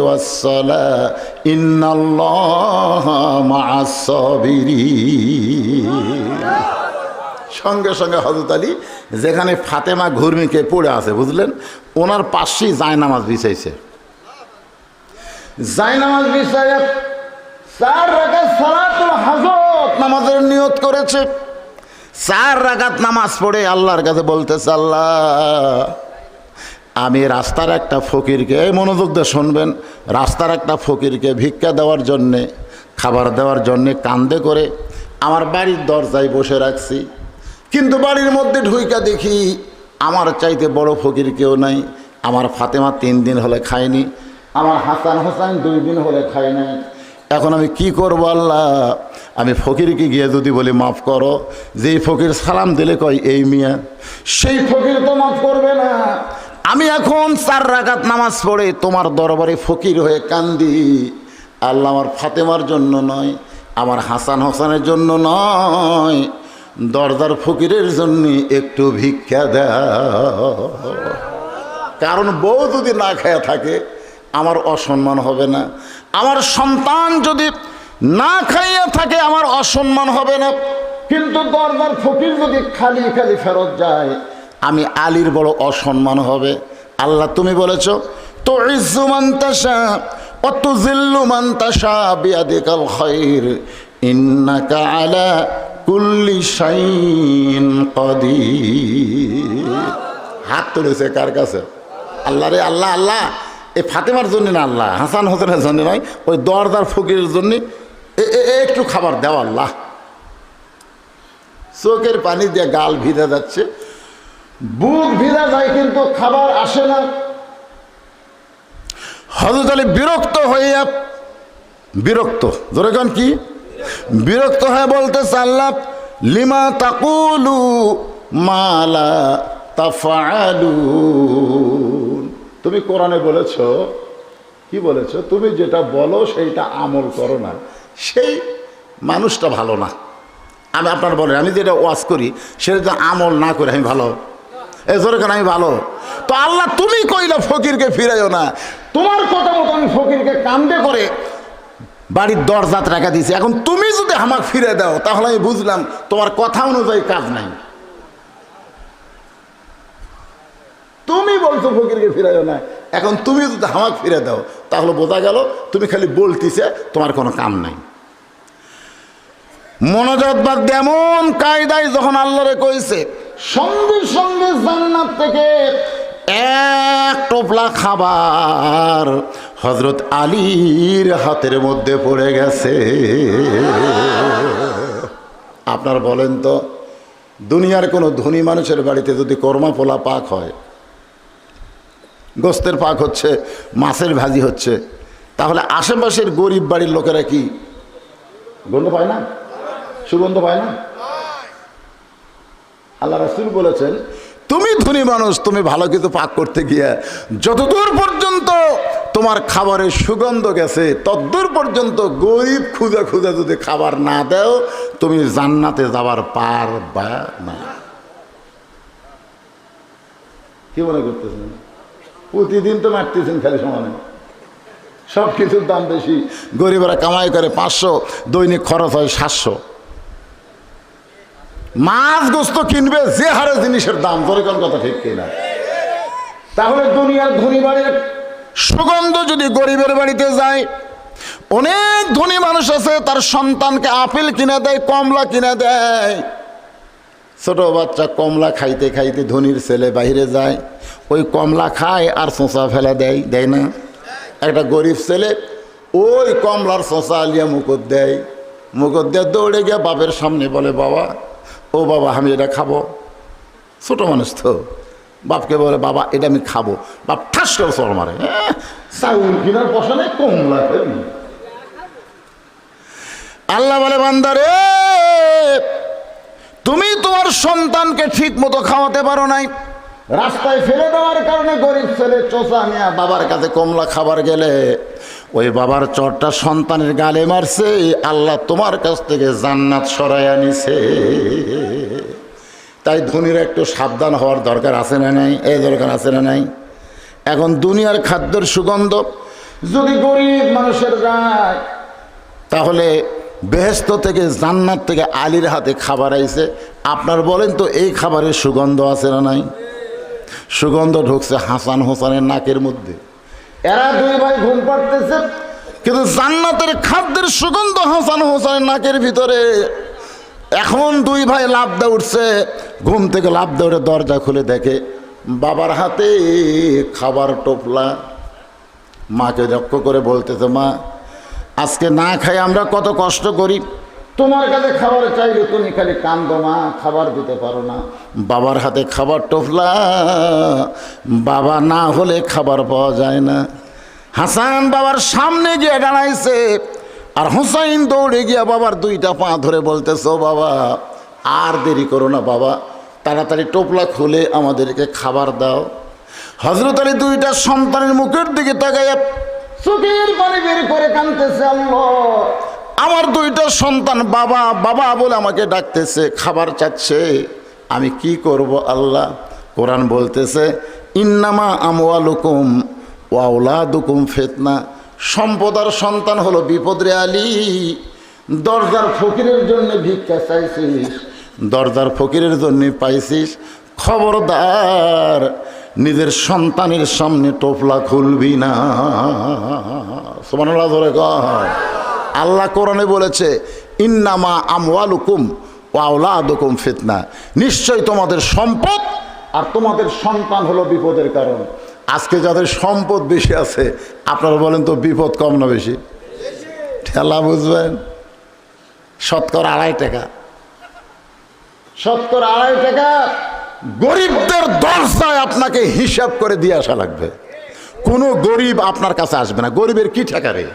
ওয়াস-সালাহ ইন্নাল্লাহা মা'আস-সাবিরিন। সঙ্গে সঙ্গে হযরত আলী যেখানে ফাতেমা ঘুর্মিকে পড়ে আছে, বুঝলেন, ওনার পাশেই জায়নামাজ বিছাইছে। জায়নামাজ বিছাইয়া 4 রাকাত সালাতুল হাজত নামাজের নিয়ত করেছে। 4 রাকাত নামাজ পড়ে আল্লাহর কাছে বলতেছে, আল্লাহ, আমি রাস্তার একটা ফকিরকে, মনোযোগ দিয়ে শুনবেন, রাস্তার একটা ফকিরকে ভিক্ষা দেওয়ার জন্যে, খাবার দেওয়ার জন্যে কান্দে করে আমার বাড়ির দরজায় বসে রাখছি, কিন্তু বাড়ির মধ্যে ঢুইকা দেখি আমার চাইতে বড় ফকির কেউ নাই। আমার ফাতেমা 3 দিন হলে খায়নি, আমার হাসান হোসেন 2 দিন হলে খায় নাই। এখন আমি কি করবো আল্লাহ? আমি ফকিরকে গিয়ে যদি বলি মাফ করো, যেই ফকির সালাম দিলে কয় এই মিয়া, সেই ফকির তো মাফ করবে না। আমি এখন 4 রাকাত নামাজ পড়ে তোমার দরবারে ফকির হয়ে কান্দি, আল্লাহ, আমার ফাতেমার জন্য নয়, আমার হাসান হোসেনের জন্য নয়, দরজার ফকিরের জন্য একটু ভিক্ষা দাও। কারণ বউ যদি না খায়া থাকে আমার অসম্মান হবে না, আমার সন্তান যদি না খাইয়া থাকে আমার অসম্মান হবে না, কিন্তু দরজার ফকির যদি খালি খালি ফেরত যায় আমি আলীর বড় অসম্মান হবে। আল্লাহ তুমি বলেছ, তো ইজ্জু মান তাশা ওয়া তুযিল্লু মান তাশা বিয়াদিকাল খায়র ইন্নাকা আলা কুল্লি শাইইন কাদির। হাত তুলেছে কার কাছে? আল্লাহ রে, আল্লাহ, আল্লাহ, এই ফাতেমার জন্য না, আল্লাহ হাসান হোসেনের জন্য নয়, ওই দরদার ফকিরের জন্য একটু খাবার দেওয়া। আল্লাহ, চোখের পানি দিয়ে গাল ভিজে যাচ্ছে, বুক ভিজা যায়, কিন্তু খাবার আসে না। হযরত আলী বিরক্ত হইয়া, বিরক্ত, জোরে গান কি, বিরক্ত হয়ে বলতেছে, আল্লাহ, লিমা তাকুলু মা লা তাফআলুন। তুমি কোরআনে বলেছ, কি বলেছ? তুমি যেটা বলো সেইটা আমল করো না, সেই মানুষটা ভালো না। আমি আপনার বলেন, আমি যেটা ওয়াজ করি সেটা আমল না করে আমি ভালো, এজোরখান আমি ভালো। তো আল্লাহ তুমি কইলা ফকিরকে ফিরাইও না, তোমার কথা মতো আমি ফকিরকে কান্দে করে বাড়ির দরজাত রাখা দিয়েছি। এখন তুমি যদি আমাকে ফিরে দাও তাহলে আমি বুঝলাম তোমার কথা অনুযায়ী কাজ নাই। তুমি বলছো ফকিরকে ফিরাইও না, এখন তুমি যদি হামাক ফিরে দাও তাহলে বোঝা গেল তুমি খালি বলতিছে, তোমার কোনো কাম নাই। মনোযোগ বাদ এমন কায়দায় যখন আল্লাহরে কইছে, সঙ্গে সঙ্গে জান্নাত থেকে এক টোপলা খাবার হযরত আলীর হাতের মধ্যে পড়ে গেছে। আপনার বলেন তো, দুনিয়ার কোনো ধনী মানুষের বাড়িতে যদি কর্মা পোলা পাক হয়, গোস্তের পাক হচ্ছে, মাছের ভাজি হচ্ছে, তাহলে আশেপাশের গরিব বাড়ির লোকেরা কি গন্ধ পায় না? সুগন্ধ পায় না? আল্লাহ রাসূল বলেছেন, তুমি ধনী মানুষ, তুমি ভালো কিছু পাক করতে গিয়ে যতদূর পর্যন্ত তোমার খাবারের সুগন্ধ গেছে ততদূর পর্যন্ত গরিব খুঁজে খুঁজে যদি খাবার না দাও, তুমি জান্নাতে যাবার পারবা না। কি মনে করতেছেন? প্রতিদিন তো মারতেছেন খালি সমানে, সব কিছুর দাম বেশি, গরিবরা কামাই করে 500, দৈনিক খরচ হয় 700। মাছ গোস্ত কিনবে যে হারে জিনিসের দাম, তোর কোন কথা ঠিক কিনা? তাহলে দুনিয়ার ধনী বাড়ির সুগন্ধ যদি গরিবের বাড়িতে যায়, অনেক ধনী মানুষ আছে তার সন্তানকে আপেল কিনে দেয়, কমলা কিনে দেয়। ছোট বাচ্চা কমলা খাইতে খাইতে ধনীর ছেলে বাইরে যায়, ওই কমলা খায় আর চোঁচা ফেলা দেয়, দেয় না? একটা গরিব ছেলে ওই কমলার চোঁচা আলিয়া মুকুট দেয়, মুকুট দিয়ে দৌড়ে গিয়ে বাপের সামনে বলে, বাবা, ও বাবা, আমি এটা খাবো। ছোট মানুষ তো, বাপকে বলে, বাবা এটা আমি খাবো। বাপ ঠাস করে চড় মারে, চাউল কিনার পয়সা নেই, কমলা খাবি। আল্লাহ বলে, বান্দারে, তুমি তোমার সন্তানকে ঠিক মতো খাওয়াতে পারো নাই, রাস্তায় ফেলে দেওয়ার কারণে গরিব ছেলে চোষা নিয়ে বাবার কাছে কমলা খাবার গেলে ওই বাবার চরটা সন্তানের গালে মারছে, আল্লাহ তোমার কাছ থেকে জান্নাত সরাইয়া নিছে। তাই ধনীরা একটু সাবধান হওয়ার দরকার আছে না নাই? এই দরকার আছে না নাই? এখন দুনিয়ার খাদ্যের সুগন্ধ যদি গরিব মানুষের যায়, তাহলে বেহেশত থেকে, জান্নাত থেকে আলীর হাতে খাবার আইছে। আপনার বলেন তো, এই খাবারের সুগন্ধ আছে না নাই? সুগন্ধ ঢুকছে হাসান হোসেনের নাকের মধ্যে, এরা দুই ভাই ঘুম পাড়তেছে, কিন্তু জান্নাতের খাদ্যের সুগন্ধ হাসান হোসেনের নাকের ভিতরে। এখন দুই ভাই লাফ দিয়ে উঠছে, ঘুম থেকে লাফ দিয়ে উঠে দরজা খুলে দেখে বাবার হাতে খাবার টোপলা। মাকে লক্ষ্য করে বলতেছে, মা, আজকে না খাই আমরা কত কষ্ট করি, তোমার কাছে খাবার চাইলে তুমি খালি কান্দো, মা, খাবার দিতে পারো না। বাবার হাতে খাবার টোপলা, বাবা না হলে খাবার পাওয়া যায় না। হাসান বাবার সামনে গিয়ে দাঁড়াইছে, আর হুসাইন দৌড়ে গিয়া বাবার দুইটা পা ধরে বলতেছ, বাবা আর দেরি করো না, বাবা তাড়াতাড়ি টোপলা খুলে আমাদেরকে খাবার দাও। হযরত আলী দুইটা সন্তানের মুখের দিকে তাকাইয়া চোখের পানি বের করে কাঁদতেছে, আল্লাহ, আমার দুইটা সন্তান বাবা বাবা বলে আমাকে ডাকতেছে, খাবার চাচ্ছে, আমি কি করব আল্লাহ? কোরআন বলতেছে, ইন্নামা আমওয়ালুকুম ওয়া আওলাদুকুম ফিতনা, সম্পদ আর সন্তান হলো বিপদ রে আলী। দরজার ফকিরের জন্য ভিক্ষা চাইছিস, দরজার ফকিরের জন্য পাইছিস, খবরদার নিজের সন্তানের সামনে টোপলা খুলবি না। সুবহানাল্লাহ ধরে কয়। আল্লাহ কোরআনে বলেছে, ইন্নামা আমওয়ালুকুম ওয়া আওলাদুকুম ফিতনা, নিশ্চয় তোমাদের সম্পদ আর তোমাদের সন্তান হলো বিপদের কারণ। আজকে যাদের সম্পদ বেশি আছে, আপনারা বলেন তো বিপদ কম না বেশি? ঠেলা বুঝবেন, শতকরা 2.5 টাকা, শতকরা 2.5 টাকা গরিবদের দরজায় আপনাকে হিসাব করে দিয়ে আসা লাগবে। কোনো গরিব আপনার কাছে আসবে না। গরিবের কি ঠেকা রে?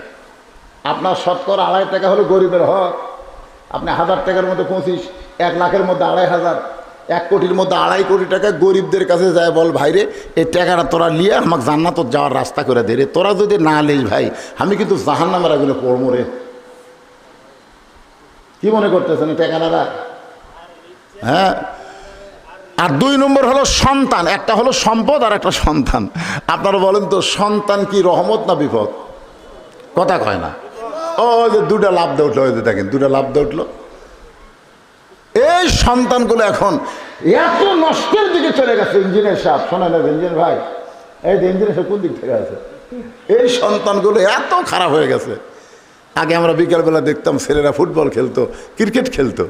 আপনার শতকরা 2.5 টাকা হলো গরিবের হক। আপনি 1000 টাকার মধ্যে 25, 1 লাখের মধ্যে 2.500, 1 কোটির মধ্যে 2.5 কোটি টাকা গরিবদের কাছে যায়, বল ভাইরে এই টাকাটা তোরা নিয়ে আমাকে জান্নাত যাওয়ার রাস্তা করে দে রে। তোরা যদি না লিস ভাই, আমি কিন্তু জাহান্নামের আগুনে পড়বো রে। কি মনে করতেছেন এই টাকাটা? হ্যাঁ। আর 2 নম্বর হলো সন্তান। একটা হলো সম্পদ আর একটা সন্তান। আপনারা বলেন তো, সন্তান কি রহমত না বিপদ? কথা কয় না। ও যে 2টা লাভ দিয়ে উঠলো, ওই যে দেখেন 2টা লাভ দিয়ে উঠলো। এই সন্তানগুলো এখন এত নষ্টের দিকে চলে গেছে। ইঞ্জিনিয়ার সাহেব শোনেন, ইঞ্জিনিয়ার ভাই, এই ইঞ্জিন এসে কোন দিক থেকে আছে? এই সন্তানগুলো এত খারাপ হয়ে গেছে। আগে আমরা বিকেলবেলা দেখতাম ছেলেরা ফুটবল খেলতো, ক্রিকেট খেলতো,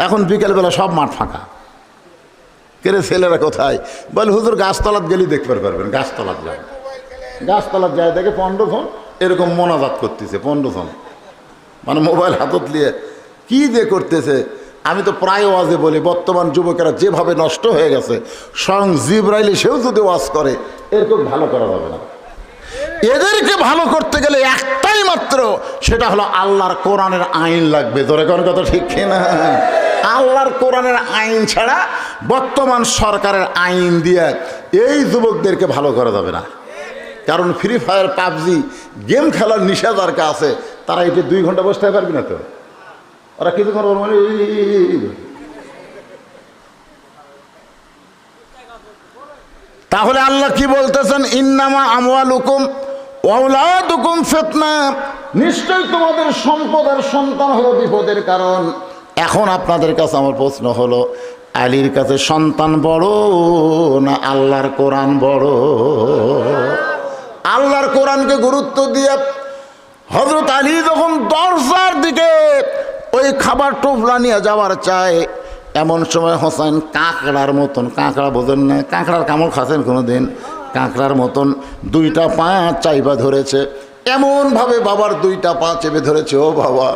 এখন বিকেলবেলা সব মাঠ ফাঁকা। কেরে ছেলেরা কোথায়? বলে হুজুর গাছতলাত গেলেই দেখতে পারবেন। গাছতলাত যায়, গাছতলাত যায় দেখে 15 জন এরকম মোনাজাত করতেছে। 15 জন মানে মোবাইল হাতত নিয়ে কি যে করতেছে। আমি তো প্রায় ওয়াজে বলি, বর্তমান যুবকেরা যেভাবে নষ্ট হয়ে গেছে, স্বয়ং জিবরাইল সেও যদি ওয়াজ করে এরকম ভালো করা যাবে না। এদেরকে ভালো করতে গেলে একটাই মাত্র, সেটা হলো আল্লাহর কোরআনের আইন লাগবে। ধরে কোন কথা ঠিক কিনা? আল্লাহর কোরআনের আইন ছাড়া বর্তমান সরকারের আইন দিয়ে এই যুবকদেরকে ভালো করা যাবে না। কারণ ফ্রি ফায়ার, পাবজি গেম খেলার নিষেধাজ্ঞা আছে, তারা এটি 2 ঘন্টা বসতে পারবে না। তো ওরা কিছুক্ষণ মানে তাহলে আল্লাহ কি বলতেছেন? ইন্নামা আমওয়ালুকুম ওয়া আওলাদুকুম ফিতনা, নিশ্চয়ই তোমাদের সম্পদ আর সন্তান হলো বিপদের কারণ। এখন আপনাদের কাছে আমার প্রশ্ন হলো, আলীর কাছে সন্তান বড় না আল্লাহর কোরআন বড়? আল্লাহর কোরআনকে গুরুত্ব দিয়ে হযরত আলী যখন দরজার দিকে ওই খাবার টোপলা নিয়ে যাওয়ার চায়, এমন সময় হোসেন কাঁকড়ার মতন, কাঁকড়া বোঝেন না, কাঁকড়ার কামড় খাচ্ছেন কোনো দিন? কাঁকড়ার মতন 2টা পা চাইবা ধরেছে, এমনভাবে বাবার 2টা পা চেপে ধরেছে। ও বাবা,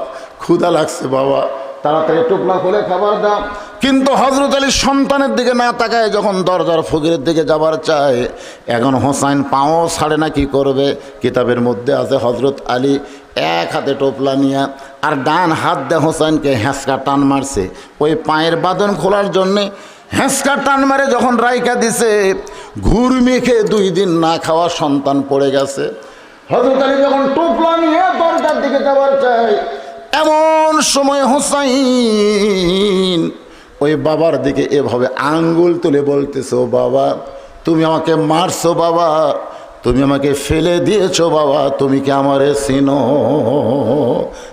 ক্ষুধা লাগছে বাবা, তাড়াতাড়ি টোপলা খুলে খাবার দাও। কিন্তু হযরত আলী সন্তানের দিকে না তাকায় যখন দরজার ফকিরের দিকে যাবার চায়, এখন হোসাইন পাও ছাড়ে না, কি করবে? কিতাবের মধ্যে আছে হযরত আলী এক হাতে টোপলা নিয়ে আর ডান হাত দিয়ে হোসাইনকে হ্যাঁচকা টান মারছে। ওই পায়ের বাঁধন খোলার জন্যে হ্যাঁচকা টান মারে যখন রাইকা দিছে, ঘুর মেখে 2 দিন না খাওয়া সন্তান পড়ে গেছে। হযরত আলী যখন টোপলা নিয়ে দরজার দিকে যাবার চায়, এমন সময় হোসাইন ওই বাবার দিকে এভাবে আঙ্গুল তুলে বলতেছে, ও বাবা, তুমি আমাকে মারছো বাবা, তুমি আমাকে ফেলে দিয়েছো বাবা, তুমি কি আমারে চিনো?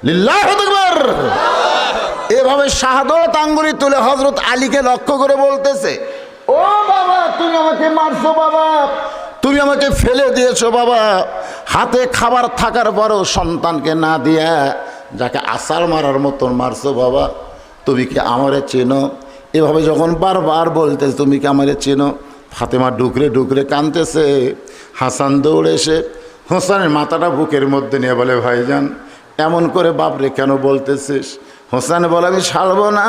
লিল্লাহু আকবার। এভাবে শাহাদত আঙ্গুলি তুলে হযরত আলীকে লক্ষ্য করে বলতেছে, ও বাবা, তুমি আমাকে মারছো বাবা, তুমি আমাকে ফেলে দিয়েছো বাবা, হাতে খাবার থাকার পরও সন্তানকে না দিয়া যাকে আসার মারার মতন মারছো বাবা, তুমি কি আমারে চেনো? এভাবে যখন বারবার বলতেছে তুমি কি আমারে চেনো, ফাতেমা ডুকরে ডুকরে কাঁদতেছে। হাসান দৌড়ে এসে হোসেনের মাথাটা বুকের মধ্যে নিয়ে বলে, ভাইজান এমন করে বাপরে কেন বলতেছিস? হোসেন বলে, আমি ছাড়বো না,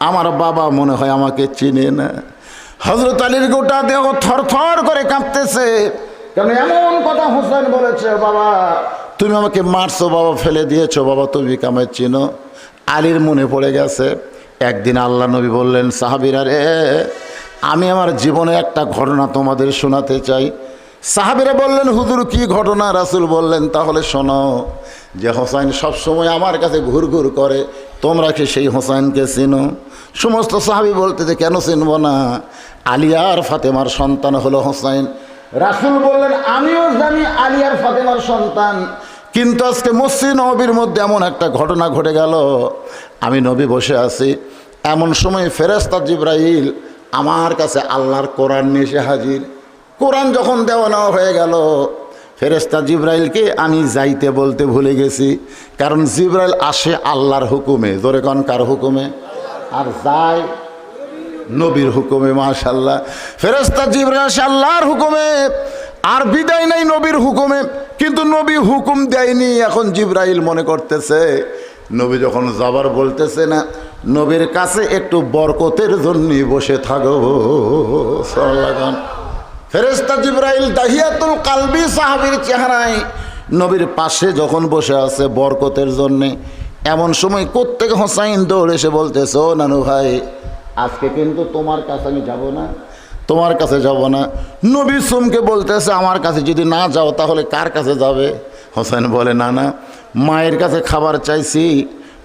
আমার বাবা মনে হয় আমাকে চিনে না। হযরত আলীর গোটা দেহ থরথর করে কাঁপতেছে, কারণ এমন কথা হোসেন বলেছে, বাবা তুমি আমাকে মারছো বাবা, ফেলে দিয়েছো বাবা, তুমি কি আমায় চিনো? আলীর মনে পড়ে গেছে, একদিন আল্লাহ নবী বললেন, সাহাবীরা রে, আমি আমার জীবনে একটা ঘটনা তোমাদের শোনাতে চাই। সাহাবীরা বললেন, হুজুর কি ঘটনা? রাসূল বললেন, তাহলে শোনো, যে হোসাইন সবসময় আমার কাছে ঘুরঘুর করে, তোমরা কি সেই হোসাইনকে চিনো? সমস্ত সাহাবী বলতে যে কেন চিনব না, আলী আর ফাতেমার সন্তান হলো হোসাইন। রাসূল বললেন, আমিও জানি আলী আর ফাতেমার সন্তান, কিন্তু আজকে মসজিদ নববীর মধ্যে এমন একটা ঘটনা ঘটে গেল, আমি নবী বসে আছি, এমন সময় ফেরেশতা জিবরাইল আমার কাছে আল্লাহর কোরআন নিয়ে এসে হাজির। কোরআন যখন দেওয়া নেওয়া হয়ে গেল, ফেরেশতা জিবরাইলকে আমি যাইতে বলতে ভুলে গেছি, কারণ জিবরাইল আসে আল্লাহর হুকুমে, জোরে কোন কার হুকুমে, আর যায় নবীর হুকুমে। মাশাআল্লাহ, ফেরেশতা জিবরাইল আসে আল্লাহর হুকুমে, আর বিদায় নাই নবীর হুকুমে। কিন্তু নবী হুকুম দেয়নি, এখন জিবরাইল মনে করতেছে নবী যখন যাবার বলতেছে না, নবীর কাছে একটু বরকতের জন্য বসে থাকবো। সাল্লাল্লাহু। ফেরেশতা জিবরাইল দাহিয়াতুল কালবি সাহাবীর চেহারায় নবীর পাশে যখন বসে আছে বরকতের জন্যে, এমন সময় কোত্থেকে হোসাইন দৌড়ে এসে বলতেছে, ও নানু ভাই, আজকে কিন্তু তোমার কাছে আমি যাব না, তোমার কাছে যাব না। নবী সুমকে বলতেছে, আমার কাছে যদি না যাও তাহলে কার কাছে যাবে? হোসেন বলে, না না, মায়ের কাছে খাবার চাইছি,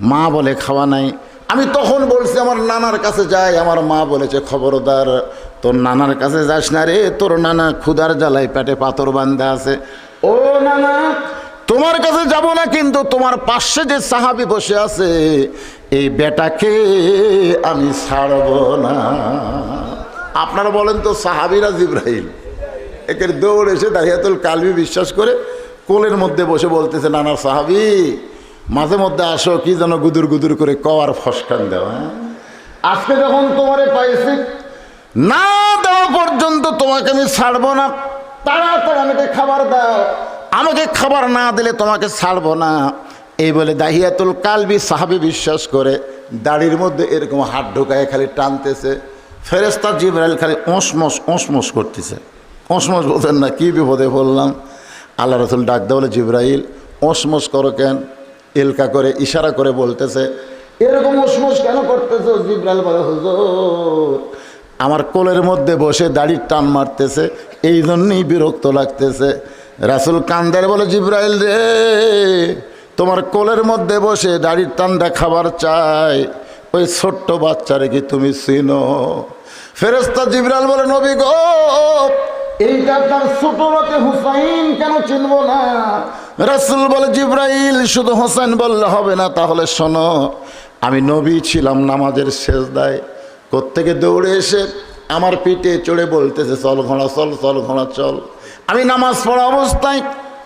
মা বলে খাওয়া নাই। আমি তখন বলছি আমার নানার কাছে যাই, আমার মা বলেছে খবরদার তোর নানার কাছে যাস না রে, তোর নানা ক্ষুধার জ্বালায় পেটে পাথর বাঁধা আছে। ও নানা, তোমার কাছে যাব না, কিন্তু তোমার পাশে যে সাহাবী বসে আছে এই বেটাকে আমি ছাড়ব না। আপনারা বলেন তো, সাহাবীরা জিবরাইল, একের দৌড় এসে দাহিয়াতুল কালবি বিশ্বাস করে কোলের মধ্যে বসে বলতেছে, নানার সাহাবি মাঝে মধ্যে আসো, কি যেন গুদুর গুদুর করে কওয়ার ফসকান দেওয়া। আজকে যখন তোমারে পাইছি, না দেওয়া পর্যন্ত তোমাকে আমি ছাড়বো না, তাড়াতাড়ি আমাকে খাবার দাও, আমাকে খাবার না দিলে তোমাকে ছাড়বো না। এই বলে দাহিয়াতুল কালবি সাহাবী বিশ্বাস করে দাড়ির মধ্যে এরকম হাত ঢোকায় খালি টানতেছে। ফেরেশতা জিবরাইল খালি ওঁসমস করতেছে। ওঁসমস বলতেন না, কি বিপদে বললাম। আল্লাহ রাসূল ডাক দেয়, বলে জিবরাইল ওঁসমস করো কেন? এলকা করে ইশারা করে বলতেছে, এরকম ওঁসমস কেন করতেছো? জিবরাইল বলে, হুজুর আমার কোলের মধ্যে বসে দাড়ির টান মারতেছে, এই জন্যই বিরক্ত লাগতেছে। রাসূল কান্দার বলে, জিবরাইল রে, তোমার কোলের মধ্যে বসে দাড়ির টানটা খাবার চাই, ওই ছোট্ট বাচ্চারে কি তুমি চিনো? ফেরেশতা জিবরাইল বলে, নবী গো, এইটা আপনার ছোট রাতে হুসাইন, কেন চিনবো না? রাসূল বলে, জিবরাইল শুধু হোসেন বললে হবে না, তাহলে শোনো, আমি নবী ছিলাম নামাজের সেজদায়, কোত্থেকে দৌড়ে এসে আমার পিঠে চড়ে বলতেছে, চল ঘোড়া চল, চল ঘোড়া চল। আমি নামাজ পড়া অবস্থায়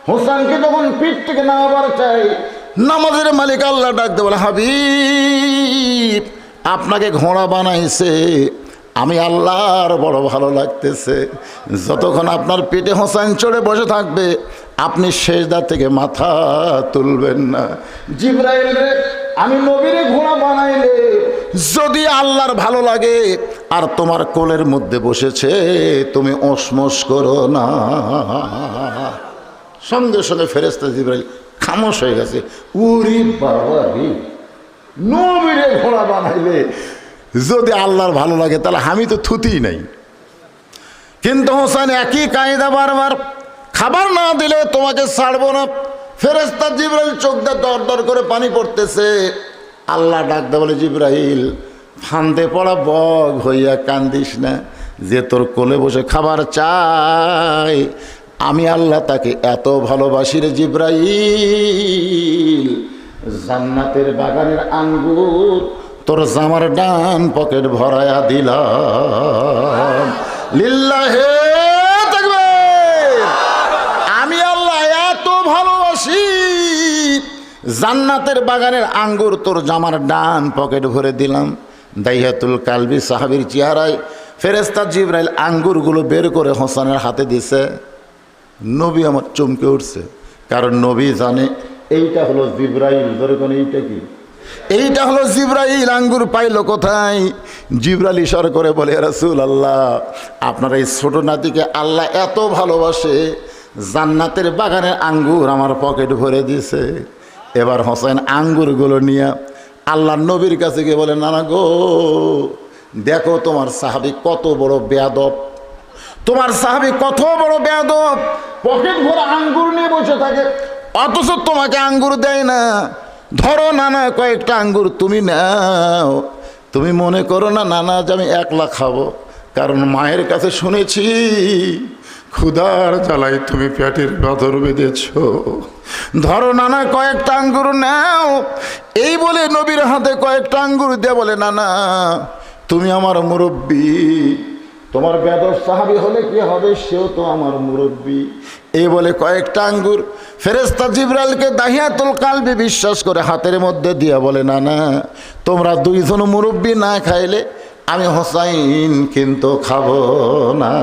হোসেনকে যখন পিঠ থেকে নামাবার চাই, নামাজের মালিক আল্লাহ ডাকতে বলে, হাবিব আপনাকে ঘোড়া বানাইছে, আমি আল্লাহর বড় ভালো লাগতেছে। যতক্ষণ আপনার পেটে হোসেন চড়ে বসে থাকবে, আপনি সেজদা থেকে মাথা তুলবেন না। জিবরাইল রে, আমি নবীরে ঘোড়া বানাইলে যদি আল্লাহর ভালো লাগে আর তোমার কোলের মধ্যে বসেছে, তুমি ওসমস করো না। সঙ্গে সঙ্গে ফেরেশতা জিবরাইল খামোশ হয়ে গেছে। উরি বাবা রে, নবীরে ঘোড়া বানাইলে যদি আল্লাহর ভালো লাগে তাহলে আমি তো থুতিই নাই। কিন্তু হোসেন একই কায়দা, বারবার খাবার না দিলে তোমাকে ছাড়বো না। ফেরেশতা জিবরাইল চোখ দিয়ে দর দর করে পানি পড়তেছে। আল্লাহ ডাকতে বলে, জিবরাইল ফান্দে পড়া বগ হইয়া কান্দিস না, যে তোর কোলে বসে খাবার চাই, আমি আল্লাহ তাকে এত ভালোবাসি রে জিবরাইল, জান্নাতের বাগানের আঙ্গুর তোর জামার ডান পকেট ভরায়া দিলাম। লিল্লাহে তাকবীর। আমি আল্লাহ এত ভালোবাসি, জান্নাতের বাগানের আঙ্গুর তোর জামার ডান পকেট ভরে দিলাম। দাহিয়াতুল কালবি সাহাবীর চেহারায় ফেরেশতা জিবরাইল আঙ্গুরগুলো বের করে হোসেনের হাতে দিছে। নবী আমার চমকে উঠছে, কারণ নবী জানে এইটা হলো জিবরাইল। ধরে কোন এইটা কি? এইটা হলো জিবরাইল। আঙ্গুর পাইলো কোথায়? জিবরাইল ইশারা করে বলে, রাসূলুল্লাহ আপনার এই ছোট নাতিকে আল্লাহ এত ভালোবাসে, জান্নাতের বাগানের আঙ্গুর আমার পকেট ভরে দিয়েছে। এবার হোসেন আঙ্গুরগুলো নিয়ে আল্লাহ নবীর কাছে গিয়ে বলে, নানা গো, দেখো তোমার সাহাবী কত বড় বেয়াদব, তোমার সাহাবী কত বড় বেয়াদব, পকেট ভরা আঙ্গুর নিয়ে বসে থাকে, অথচ তোমাকে আঙ্গুর দেয় না। ধরো নানা, কয়েকটা আঙ্গুর তুমি নাও। তুমি মনে করো না নানা যে আমি একলা খাবো, কারণ মায়ের কাছে শুনেছি ক্ষুধার জ্বালাই তুমি পেটের বাঁধর বেঁধেছ। ধরো নানা, কয়েকটা আঙ্গুর নাও। এই বলে নবীর হাতে কয়েকটা আঙ্গুর দিয়ে বলে, নানা তুমি আমার মুরব্বী, তোমার বেদর সাহাবী হলে কি হবে, সেও তো আমার মুরব্বী। এই বলে কয়েকটা আঙ্গুর ফেরেশতা জিবরাইলকে দাহিয়াতুল কালবি বিশ্বাস করে হাতের মধ্যে দিয়া বলে, না না, তোমরা দুইজন মুরব্বী না খাইলে আমি হোসাইন কিন্তু খাবো না।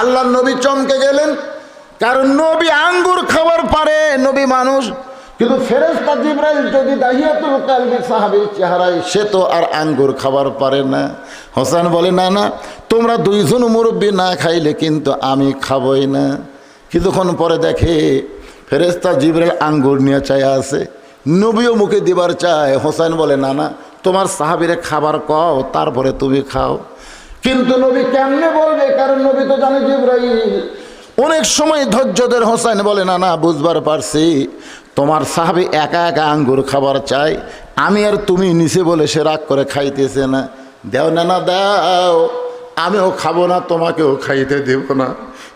আল্লাহ নবী চমকে গেলেন, কারণ নবী আঙ্গুর খাবার পারে, নবী মানুষ। কিন্তু ফেরেশতা জিবরাইল যদি দাহিয়াতুল কালবি সাহাবীর চেহারায়, সে তো আর আঙ্গুর খাবার পারে না। হোসেন বলে, না না, তোমরা দুইজন মুরব্বী না খাইলে কিন্তু আমি খাবই না। কিছুক্ষণ পরে দেখে ফেরেশতা জিবরাইল আঙ্গুর নিয়ে চায়া আছে, নবীও মুখে দিবার চায়। হোসেন বলে, না না, তোমার সাহাবীরে খাবার কও, তারপরে তুমি খাও। কিন্তু নবী কেমনে বলবে, কারণ নবী তো জানে জিবরাইল। অনেক সময় ধৈর্যদের হোসেন বলে, না না, বুঝবার পারছি, তোমার সাহাবী একা একা আঙ্গুর খাবার চাই, আমি আর তুমি নিচে বলে সে রাগ করে খাইতেছে না। দাও না, না দাও, আমিও খাবো না, তোমাকেও খাইতে দেব না,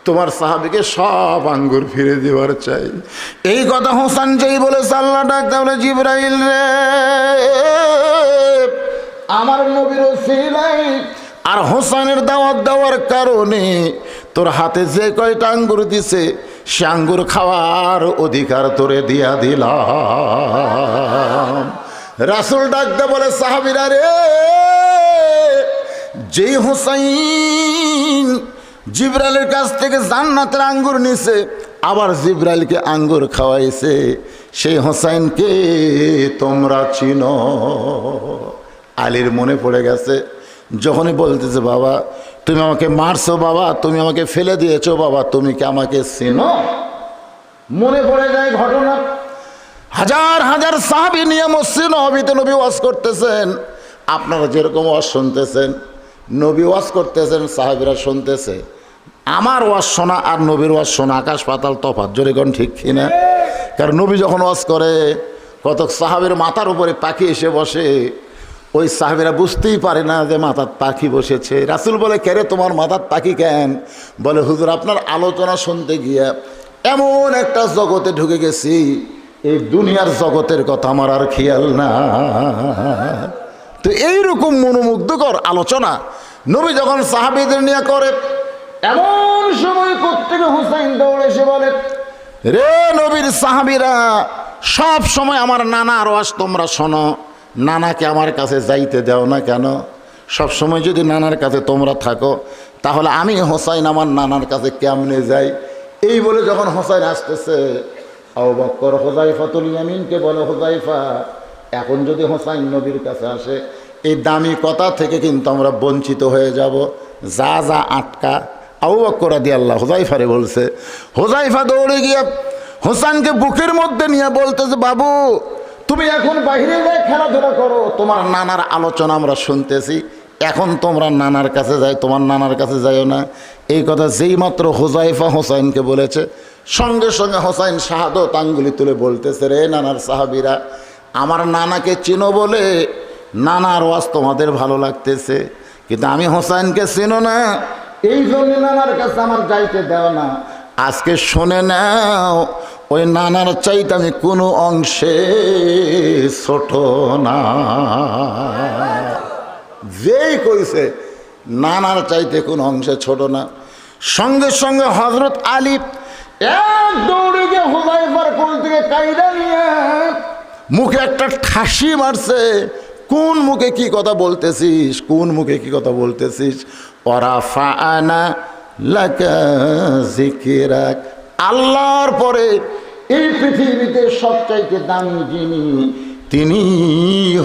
তোমার সাহাবীকে সব আঙ্গুর ফিরে দেওয়ার চাই। এই কথা হোসেন যেই বলে আল্লাহ ডাকতে বলে, জিবরাইল রে, আমার নবীর ওসিলায় আর হোসেনের দাওয়াত দেওয়ার কারণে তোর হাতে যে কয়টা আঙ্গুর দিছে সে আঙ্গুর খাওয়ার অধিকার তোরে দিয়া দিলাম। রাসূল ডাকতে বলে, সাহাবীরা রে, যেই হোসাইন জিবরাইলের কাছ থেকে জান্নাতের আঙ্গুর নিছে, আবার জিবরাইলকে আঙ্গুর খাওয়াইছে, সেই হোসাইনকে তোমরা চিনো? আলীর মনে পড়ে গেছে, যখনই বলতেছে, বাবা তুমি আমাকে মারছো, বাবা তুমি আমাকে ফেলে দিয়েছো, বাবা তুমি কি আমাকে চিনো? মনে পড়ে যায় ঘটনা। হাজার হাজার সাহাবী নিয়ে মসজিদ নববীতে নবী ওয়াজ করতেছেন। আপনারা যেরকম ওয়াজ শুনতেছেন, নবী ওয়াজ করতেছেন, সাহাবীরা শুনতেছে। আমার ওয়াজ শোনা আর নবীর ওয়াজ শোনা আকাশ পাতাল তফাৎ, জোরে কোন ঠিক কিনা? কারণ নবী যখন ওয়াজ করে, কত সাহাবীর মাথার উপরে পাখি এসে বসে, ওই সাহাবীরা বুঝতেই পারে না যে মাথার পাখি বসেছে। রাসূল বলে, কেরে তোমার মাথার পাখি কেন? বলে, হুজুর আপনার আলোচনা শুনতে গিয়া এমন একটা জগতে ঢুকে গেছি, এই দুনিয়ার জগতের কথা আমার আর খেয়াল না। তো এইরকম মনোমুগ্ধকর আলোচনা নবী যখন সাহাবীদের নিয়ে করে, এমন সময় প্রত্যেকে হুসাইন দৌড়ে এসে বলে, রে নবীর সাহাবীরা, সব সময় আমার নানার ওয়াজ তোমরা শোনো, নানাকে আমার কাছে যাইতে দাও না কেন? সব সময় যদি নানার কাছে তোমরা থাকো, তাহলে আমি হোসাইন আমার নানার কাছে কেমনে যাই? এই বলে যখন হোসাইন আসতেছে, আবু বকর হুযায়ফাতুল ইয়ামিনকে বলে, হুযায়ফা, এখন যদি হোসাইন নবীর কাছে আসে, এই দামি কথা থেকে কিন্তু আমরা বঞ্চিত হয়ে যাব, যা যা আটকা। আবু বকর রাদিয়াল্লাহু হুযায়ফারে বলছে। হুযায়ফা দৌড়ে গিয়ে হোসাইনকে বুকের মধ্যে নিয়ে বলতেছে, বাবু তুমি এখন বাইরে যাই খেলাধুলা করো, তোমার নানার আলোচনা আমরা শুনতেছি, এখন তোমরা নানার কাছে যাই, তোমার নানার কাছে যাইও না। এই কথা যেই মাত্র হুযায়ফা হোসাইনকে বলেছে, সঙ্গে সঙ্গে হোসাইন শাহাদত আঙ্গুলি তুলে বলতেছে, রে নানার সাহাবীরা, আমার নানাকে চিনো বলে নানার ওয়াজ তোমাদের ভালো লাগতেছে, কিন্তু আমি হোসাইনকে চিনো না, এই জন্য নানার কাছে আমার যাইতে দেও না। আজকে শুনে নাও, ওই নানার চাইতে আমি কোনো অংশে ছোট না। যেই কইছে নানার চাইতে কোনো অংশে ছোট না, সঙ্গে সঙ্গে হযরত আলী এক দৌড়ে গিয়ে হুযায়ফার কোল থেকে কাইদা নিয়ে মুখে একটা ঠাসি মারছে। কোন মুখে কি কথা বলতেছিস, কোন মুখে কি কথা বলতেছিস? ওয়ারাফা'না লাকা যিকরাক, আল্লাহর পরে এই পৃথিবীতে সবচাইতে দামি যিনি, তিনি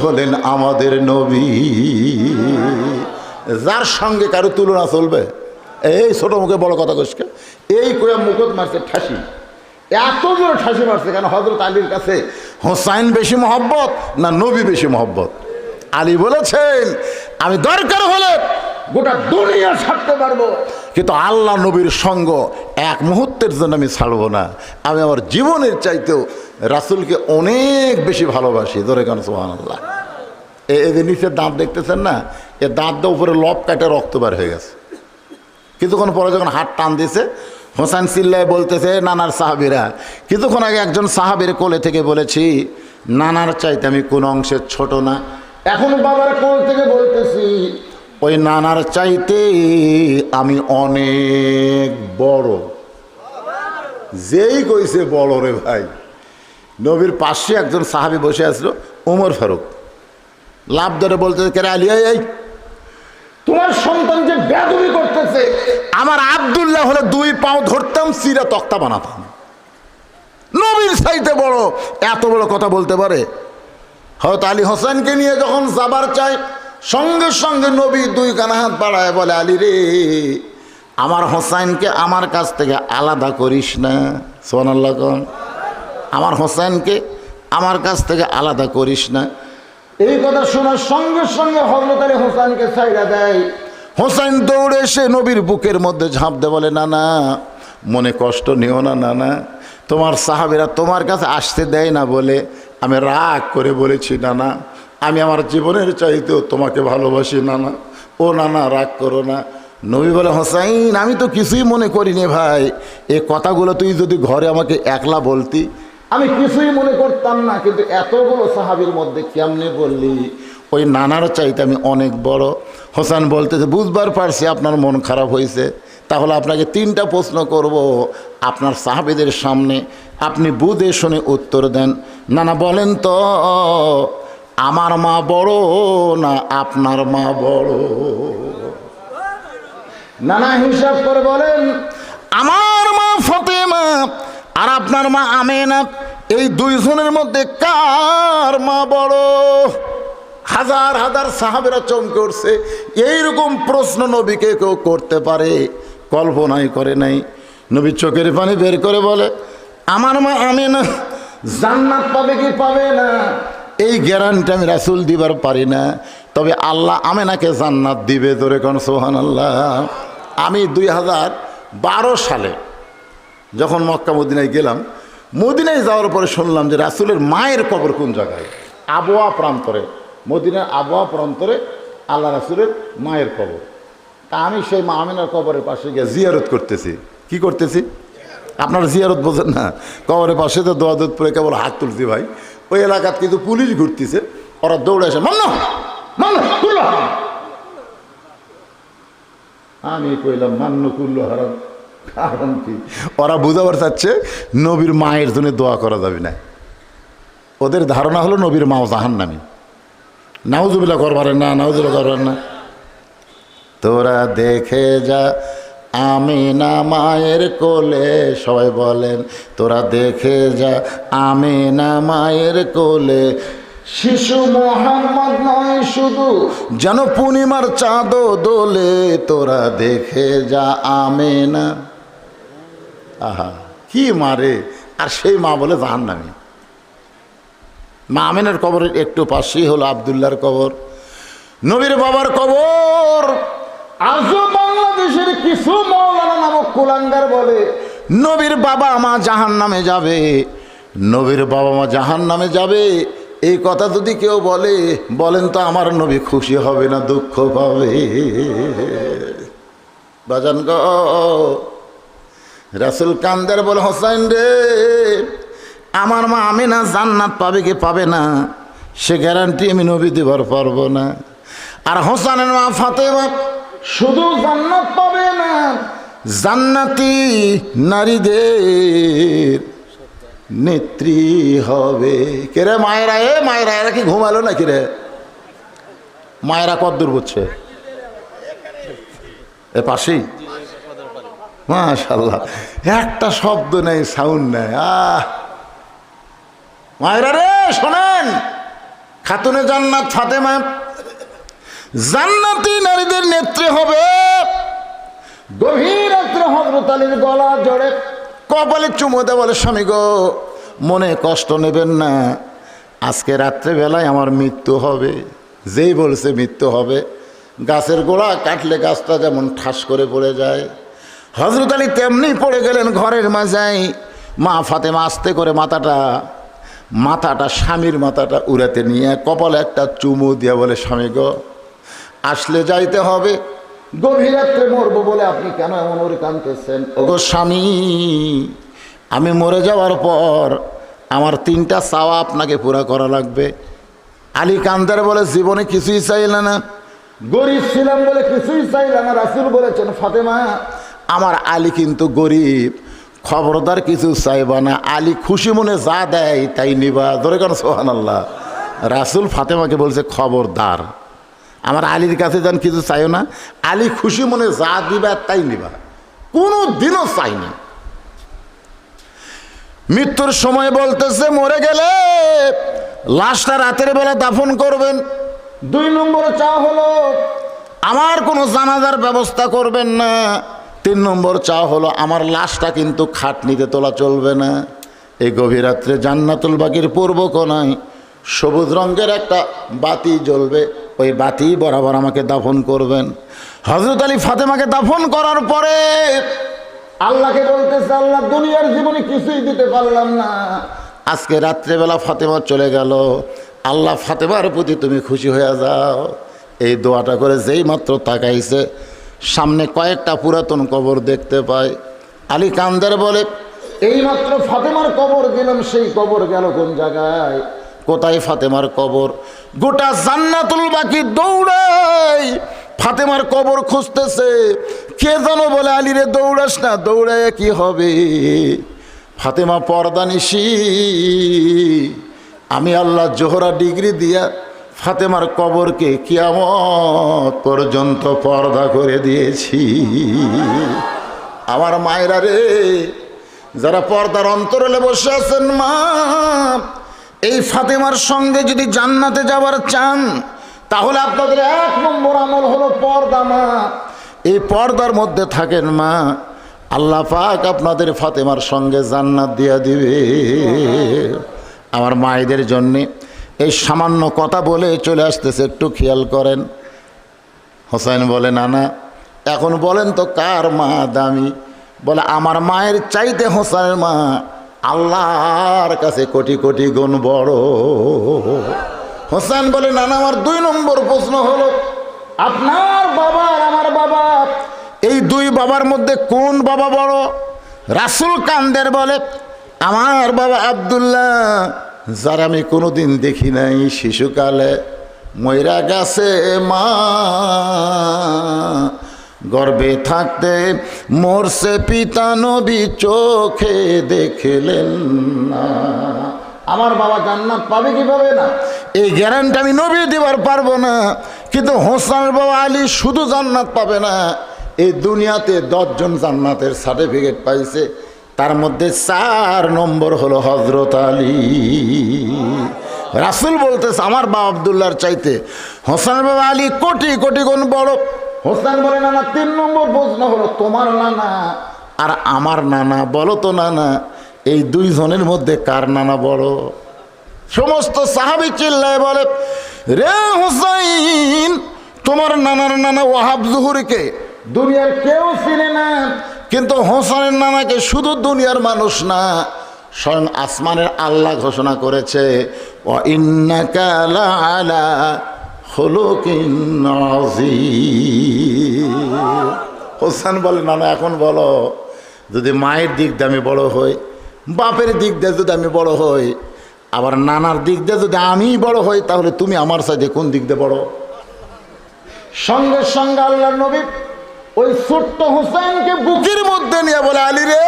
হলেন আমাদের নবী, যার সঙ্গে কারো তুলনা চলবে? এই ছোট মুখে বড় কথা কইসকে, এই কয়া মুখত মারছে ঠাসি, এত জোরে ঠাসি মারছে কেন? হযরত আলীর কাছে হোসাইন বেশি মহব্বত না নবী বেশি মহব্বত? আলী বলেছেন, আমি দরকার হলে গোটা দুনিয়া ছাড়তে পারবো, কিন্তু আল্লাহ নবীর সঙ্গ এক মুহূর্তের জন্য আমি ছাড়বো না। আমি আমার জীবনের চাইতেও রাসূলকে অনেক বেশি ভালোবাসি। ধরে কেন সুবহানাল্লাহ। এই যে নিচের দাঁত দেখতেছেন না, এ দাঁতটা উপরে লব কাটে রক্ত বার হয়ে গেছে। কিছুক্ষণ পরে যখন হাত টান দিয়েছে, হোসেন চিল্লায় বলতেছে, নানার সাহাবীরা, কিছুক্ষণ আগে একজন সাহাবীর কোলে থেকে বলেছি, নানার চাইতে আমি কোন অংশে ছোট না। এখন বাবার কোল থেকে বলতেছি, ওই নানার চাইতে আমি অনেক বড়। যেই কইছে বড় রে ভাই, নবীর পাশে একজন সাহাবী বসে আসলো, ওমর ফারুক, লাভ ধরে বলতেছে, কেরে আলী, এই তোমার সন্তান যে বেয়াদবি করতেছে, আমার আব্দুল্লাহ হলে দুই পাও ধরতাম, সিরা তক্তা বানাতাম। নবীর চাইতে বড়, এত বড় কথা বলতে পারে? হয়তো আলী হোসেনকে নিয়ে যখন যাবার চাই, সঙ্গে সঙ্গে নবী দুই কানা হাত বাড়ায় বলে, আলী রে, আমার হোসেনকে আমার কাছ থেকে আলাদা করিস না। সুবহানাল্লাহ কোন? আমার হোসেনকে আমার কাছ থেকে আলাদা করিস না। এই কথা শোনার সঙ্গে সঙ্গে হযরত আলী হোসেনকে ছাইড়া দেয়। হোসেন দৌড়ে এসে নবীর বুকের মধ্যে ঝাঁপ দে, বলে, না না, মনে কষ্ট নিও না নানা, তোমার সাহাবীরা তোমার কাছে আসতে দেয় না বলে আমি রাগ করে বলেছি নানা, আমি আমার জীবনের চাইতেও তোমাকে ভালোবাসি নানা, ও নানা রাগ করো না। নবী বলে, হোসাইন, আমি তো কিছুই মনে করিনি ভাই, এ কথাগুলো তুই যদি ঘরে আমাকে একলা বলতি আমি কিছুই মনে করতাম না, কিন্তু এতগুলো সাহাবীর মধ্যে কেমনে বললি? ওই নানার চাইতে আমি অনেক বড়। হোসেন বলতেছে বুঝবার পারছি আপনার মন খারাপ হয়েছে, তাহলে আপনাকে 3টা প্রশ্ন করব আপনার সাহাবীদের সামনে, আপনি বুঝে শুনে উত্তর দেন। নানা বলেন তো, আমার মা বড় না আপনার মা বড়? নানা হিসাব করে বলেন, আমার মা ফাতেমা আর আপনার মা আমেনা, এই 2 জনের মধ্যে কার মা বড়? হাজার হাজার সাহাবেরা চমকে উঠছে। এইরকম প্রশ্ন নবীকে কেউ করতে পারে? কল্পনাই করে নাই। নবী চোখের পানি বের করে বলে, আমার মা আমেনা জান্নাত পাবে কি পাবে না এই গ্যারান্টি আমি রাসূল দিবার পারি না, তবে আল্লাহ আমেনাকে জান্নাত দিবে। ধরে কোন সুবহানাল্লাহ। আমি 2012 সালে যখন মক্কা মদিনায় গেলাম, মদিনায় যাওয়ার পরে শুনলাম যে রাসূলের মায়ের কবর কোন জায়গায়, আবওয়া প্রান্তরে, মদিনার আবওয়া প্রান্তরে আল্লাহ রাসূলের মায়ের কবর। তা আমি সেই মা আমেনার কবরের পাশে গিয়ে জিয়ারত করতেছি। কি করতেছি? আপনারা জিয়ারত বোঝেন না? কবরের পাশে তো দোয়া দুধ পরে কেবল হাত তুলছি ভাই। ওই এলাকাত কিন্তু পুলিশ ঘুরতেছে, ওরা দৌড়ে আসে, আমি কইলাম মান্য কুল্লো হারাম। কারণ কি? ওরা বুঝাবার চাচ্ছে নবীর মায়ের জন্য দোয়া করা যাবে না। ওদের ধারণা হলো নবীর মাও জাহান্নামী। নাউজুবিল্লাহ করবার না, নাউজুবিল্লাহ করবার না। তোরা দেখে যা আমিনা মায়ের কোলে, সবাই বলেন তোরা দেখে যা আমিনা মায়ের কোলে, শিশু মোহাম্মদ নয় শুধু, যেন পূর্ণিমার চাঁদ দোলে, তোরা দেখে যা আমিনা। আহা কি মারে! আর সেই মা বলে জাহান্নামী। মা আমিনার কবরের একটু পাশেই হলো আব্দুল্লাহর কবর, নবীর বাবার কবর। আজও বাংলাদেশের কিছু মৌলানা নামক কুলাঙ্গার বলে নবীর বাবা মা জাহান্নামে যাবে, নবীর বাবা মা জাহান্নামে যাবে। এই কথা যদি কেউ বলে, বলেন তো আমার নবী খুশি হবে না দুঃখ পাবে? বাজান গো, রাসূল কান্দের বলে, হোসেন রে, আমার মা আমিনা জান্নাত পাবে কি পাবে না সে গ্যারান্টি আমি নবী দিবার পারবো না। আর হোসেনের মা ফাতেমা শুধু জান্নাত পাবে না, জান্নাতি নারীদের নেত্রী হবে। কে রে মায়েরা? এ মায়েরা, এরা কি ঘুমালো নাকি রে? মায়েরা কদ্দূর বুঝছে? এ পাশেই মাশাআল্লাহ, একটা শব্দ নেই, সাউন্ড নেই। মায়েরা রে শোনেন, খাতুনে জান্নাত ফাতেমা জান্নাতি নারীদের নেত্রী হবে। গভীর রাত্রে হযরত আলীর গলা জড়ে কপালে চুমু দেয়, বলে স্বামী গো, মনে কষ্ট নেবেন না, আজকে রাত্রেবেলায় আমার মৃত্যু হবে। যেই বলছে মৃত্যু হবে, গাছের গোড়া কাটলে গাছটা যেমন ঠাস করে পড়ে যায়, হযরত আলী তেমনি পড়ে গেলেন ঘরের মাঝায়। মা ফাতেমা আস্তে করে মাথাটা স্বামীর মাথাটা উড়াতে নিয়ে কপালে একটা চুমু দিয়ে বলে, স্বামী গো, আসলে যাইতে হবে, গভীর রাত্রে মরবো বলে আপনি কেন এমন করে কাঁদতেছেন? ওগো স্বামী, আমি মরে যাওয়ার পর আমার 3টা চাওয়া আপনাকে পুরা করা লাগবে। আলী কান্দার বলে, জীবনে কিছুই চাইলে না, গরিব ছিলাম বলে কিছুই চাইলে না। রাসূল বলেছেন, ফাতেমা আমার আলী কিন্তু গরিব, খবরদার কিছু চাইবা না, আলী খুশি মনে যা দেয় তাই নিবা। ধরে কেন সুবহানাল্লাহ। রাসূল ফাতেমাকে বলছে, খবরদার আমার আলীর কাছে যান, কিছু চাইও না, আলী খুশি মনে যা দিবা তাই নিবা, কোনো দিনও চাই না। মৃত্যুর সময় বলতেছে, মরে গেলে লাশটা রাতের বেলা দাফন করবেন। 2 নম্বরে চাওয়া হলো আমার কোনো জানাজার ব্যবস্থা করবেন না। 3 নম্বর চাওয়া হলো আমার লাশটা কিন্তু খাটনিতে তোলা চলবে না। এই গভীর রাত্রে জান্নাতুল বাকির পূর্ব কোণায় সবুজ রঙের একটা বাতি জ্বলবে, ওই বাতি বরাবর আমাকে দাফন করবেন। হযরত আলী ফাতেমাকে দাফন করার পরে আল্লাহকে বলতেছে, আল্লাহ দুনিয়ার জীবনে কিছুই দিতে পারলাম না, আজকে রাত্রেবেলা ফাতেমা চলে গেল, আল্লাহ ফাতেমার প্রতি তুমি খুশি হয়ে যাও। এই দোয়াটা করে যেই মাত্র তাকাইছে, সামনে কয়েকটা পুরাতন কবর দেখতে পায়। আলী কান্দার বলে, এই মাত্র ফাতেমার কবর দিলাম, সেই কবর গেল কোন জায়গায়? কোথায় ফাতেমার কবর? গোটা জান্নাতুল বাকি দৌড়ায় ফাতেমার কবর খুঁজতেছে। কে যেন বলে, আলী রে দৌড়াস না, দৌড়ায় কি হবে? ফাতেমা পর্দানিশি, আমি আল্লাহ জোহরা ডিগ্রি দিয়া ফাতেমার কবরকে কিয়ামত পর্যন্ত পর্দা করে দিয়েছি। আমার মায়েরা রে, যারা পর্দার অন্তরালে বসে আছেন, মা, এই ফাতেমার সঙ্গে যদি জান্নাতে যাবার চান, তাহলে আপনাদের 1 নম্বর আমল হলো পর্দা। মা, এই পর্দার মধ্যে থাকেন মা, আল্লাহ পাক আপনাদের ফাতেমার সঙ্গে জান্নাত দিয়া দিবে। আমার মায়েদের জন্যে এই সামান্য কথা বলে চলে আসতেছে, একটু খেয়াল করেন। হোসেন বলে, নানা এখন বলেন তো কার মা দামি? বলে, আমার মায়ের চাইতে হোসেনের মা আল্লাহর কাছে কোটি কোটি গুণ বড়। হোসেন বলে, নানা আমার 2 নম্বর প্রশ্ন হলো, আপনার বাবা আর আমার বাবা, এই 2 বাবার মধ্যে কোন বাবা বড়? রাসূল কান্দের বলে, আমার বাবা আব্দুল্লাহ, যার আমি কোনোদিন দেখি নাই, শিশুকালে মইরা গেছে মা, গর্ভে থাকতে মরছে পিতা, নবী চোখে দেখলেন না। আমার বাবা জান্নাত পাবে কি পাবে না, এই গ্যারান্টি আমি নবী দিবার পারবো না। কিন্তু হোসেনের বাবা আলী শুধু জান্নাত পাবে না, এই দুনিয়াতে 10 জন জান্নাতের সার্টিফিকেট পাইছে, তার মধ্যে 4 নম্বর হলো হযরত আলী। রাসূল বলতেছে, আমার বাবা আব্দুল্লাহর চাইতে হোসেনের বাবা আলী কোটি কোটি গুণ বড়। হোসেন বলে, নানা 3 নম্বর প্রশ্ন হলো, তোমার নানা আর আমার নানা, বলো তো নানা, এই 2 জনের মধ্যে কার নানা বড়? সমস্ত সাহাবী চিল্লায় বলে, রে হুসাইন, তোমার নানার নানা ওয়াহাব জুহুরিকে দুনিয়ার কেউ চিনে না, কিন্তু হোসেনের নানাকে শুধু দুনিয়ার মানুষ না, স্বয়ং আসমানের আল্লাহ ঘোষণা করেছে, ওয়া ইন্নাকা লাআলা খুলুকিন আযীম। হোসেন বলে, নানা এখন বলো, যদি মায়ের দিক দিয়ে আমি বড় হই, বাপের দিক দিয়ে যদি আমি বড় হই, আবার নানার দিক দিয়ে যদি আমি বড় হই, তাহলে তুমি আমার সাথে কোন দিক দিয়ে বড়? সঙ্গে সঙ্গে আল্লাহর নবী ওই ছোট্ট হোসেনকে বুকের মধ্যে নিয়ে বলে, আলী রে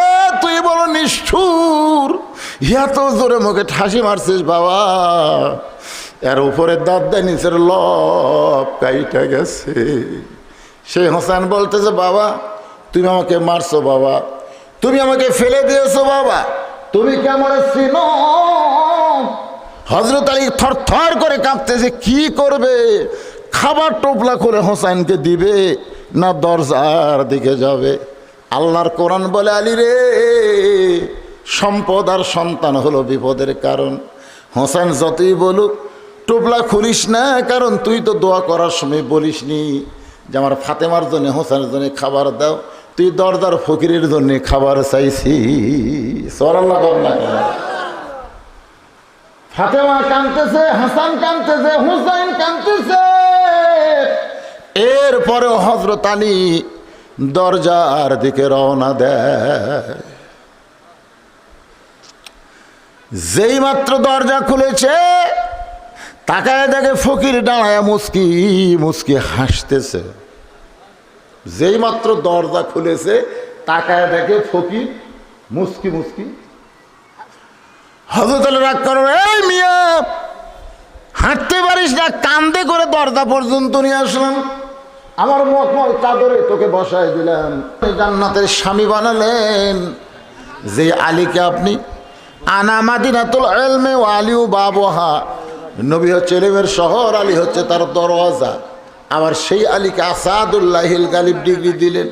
তুই বড় নিষ্ঠুর, এত জোরে মুখে ঠাসি মারছিস বাবা, এর উপরে দাঁত দেয়, নিচের লব কাইটা গেছে। সেই হোসেন বলতেছে, বাবা তুমি আমাকে মারছো, বাবা তুমি আমাকে ফেলে দিয়েছো, বাবা তুমি কেমন চিনো? হযরত আলী থরথর করে কাঁপতেছে, কি করবে? খাবার টোপলা করে হোসেনকে দিবে না দরজার দিকে যাবে? আল্লাহর কোরআন বলে, আলী রে, সম্পদ আর সন্তান হলো বিপদের কারণ। হোসেন যতই বলুক টোপলা খুলিস না, কারণ তুই তো দোয়া করার সময় বলিসনি যে আমার ফাতেমার জন্য, হোসেনের জন্য খাবার দাও, তুই দরজার ফকিরের জন্য খাবার চাইছি। ফাতেমা কাঁদতেছে, হাসান কাঁদতেছে, হুসাইন কাঁদতেছে। এরপরেও হযরত আলী দরজার দিকে রওনা দেয়। যেই মাত্র দরজা খুলেছে, তাকায় দেখে ফকির দাঁড়ায় মুস্কি মুস্কি হাসতেছে। যেই মাত্র দরজা খুলেছে, তাকায় দেখে ফকির মুস্কি মুস্কি। হযরত আলী রাগ করে, এই মিয়া হাঁটতে পারিস না, কান্দে করে দরজা পর্যন্ত নিয়ে আসলাম, আমার মখমল চাদরে তোকে বসায় দিলাম, জান্নাতের স্বামী বানালেন। যে আলীকে আপনি, আনা মাদিনাতুল ইলমি ওয়া আলিউ বাবুহা, নবী হচ্ছে ইলমের শহর, আলী হচ্ছে তার দরওয়াজা। আবার সেই আলীকে আসাদুল্লাহিল গালিব ডিগ্রি দিলেন।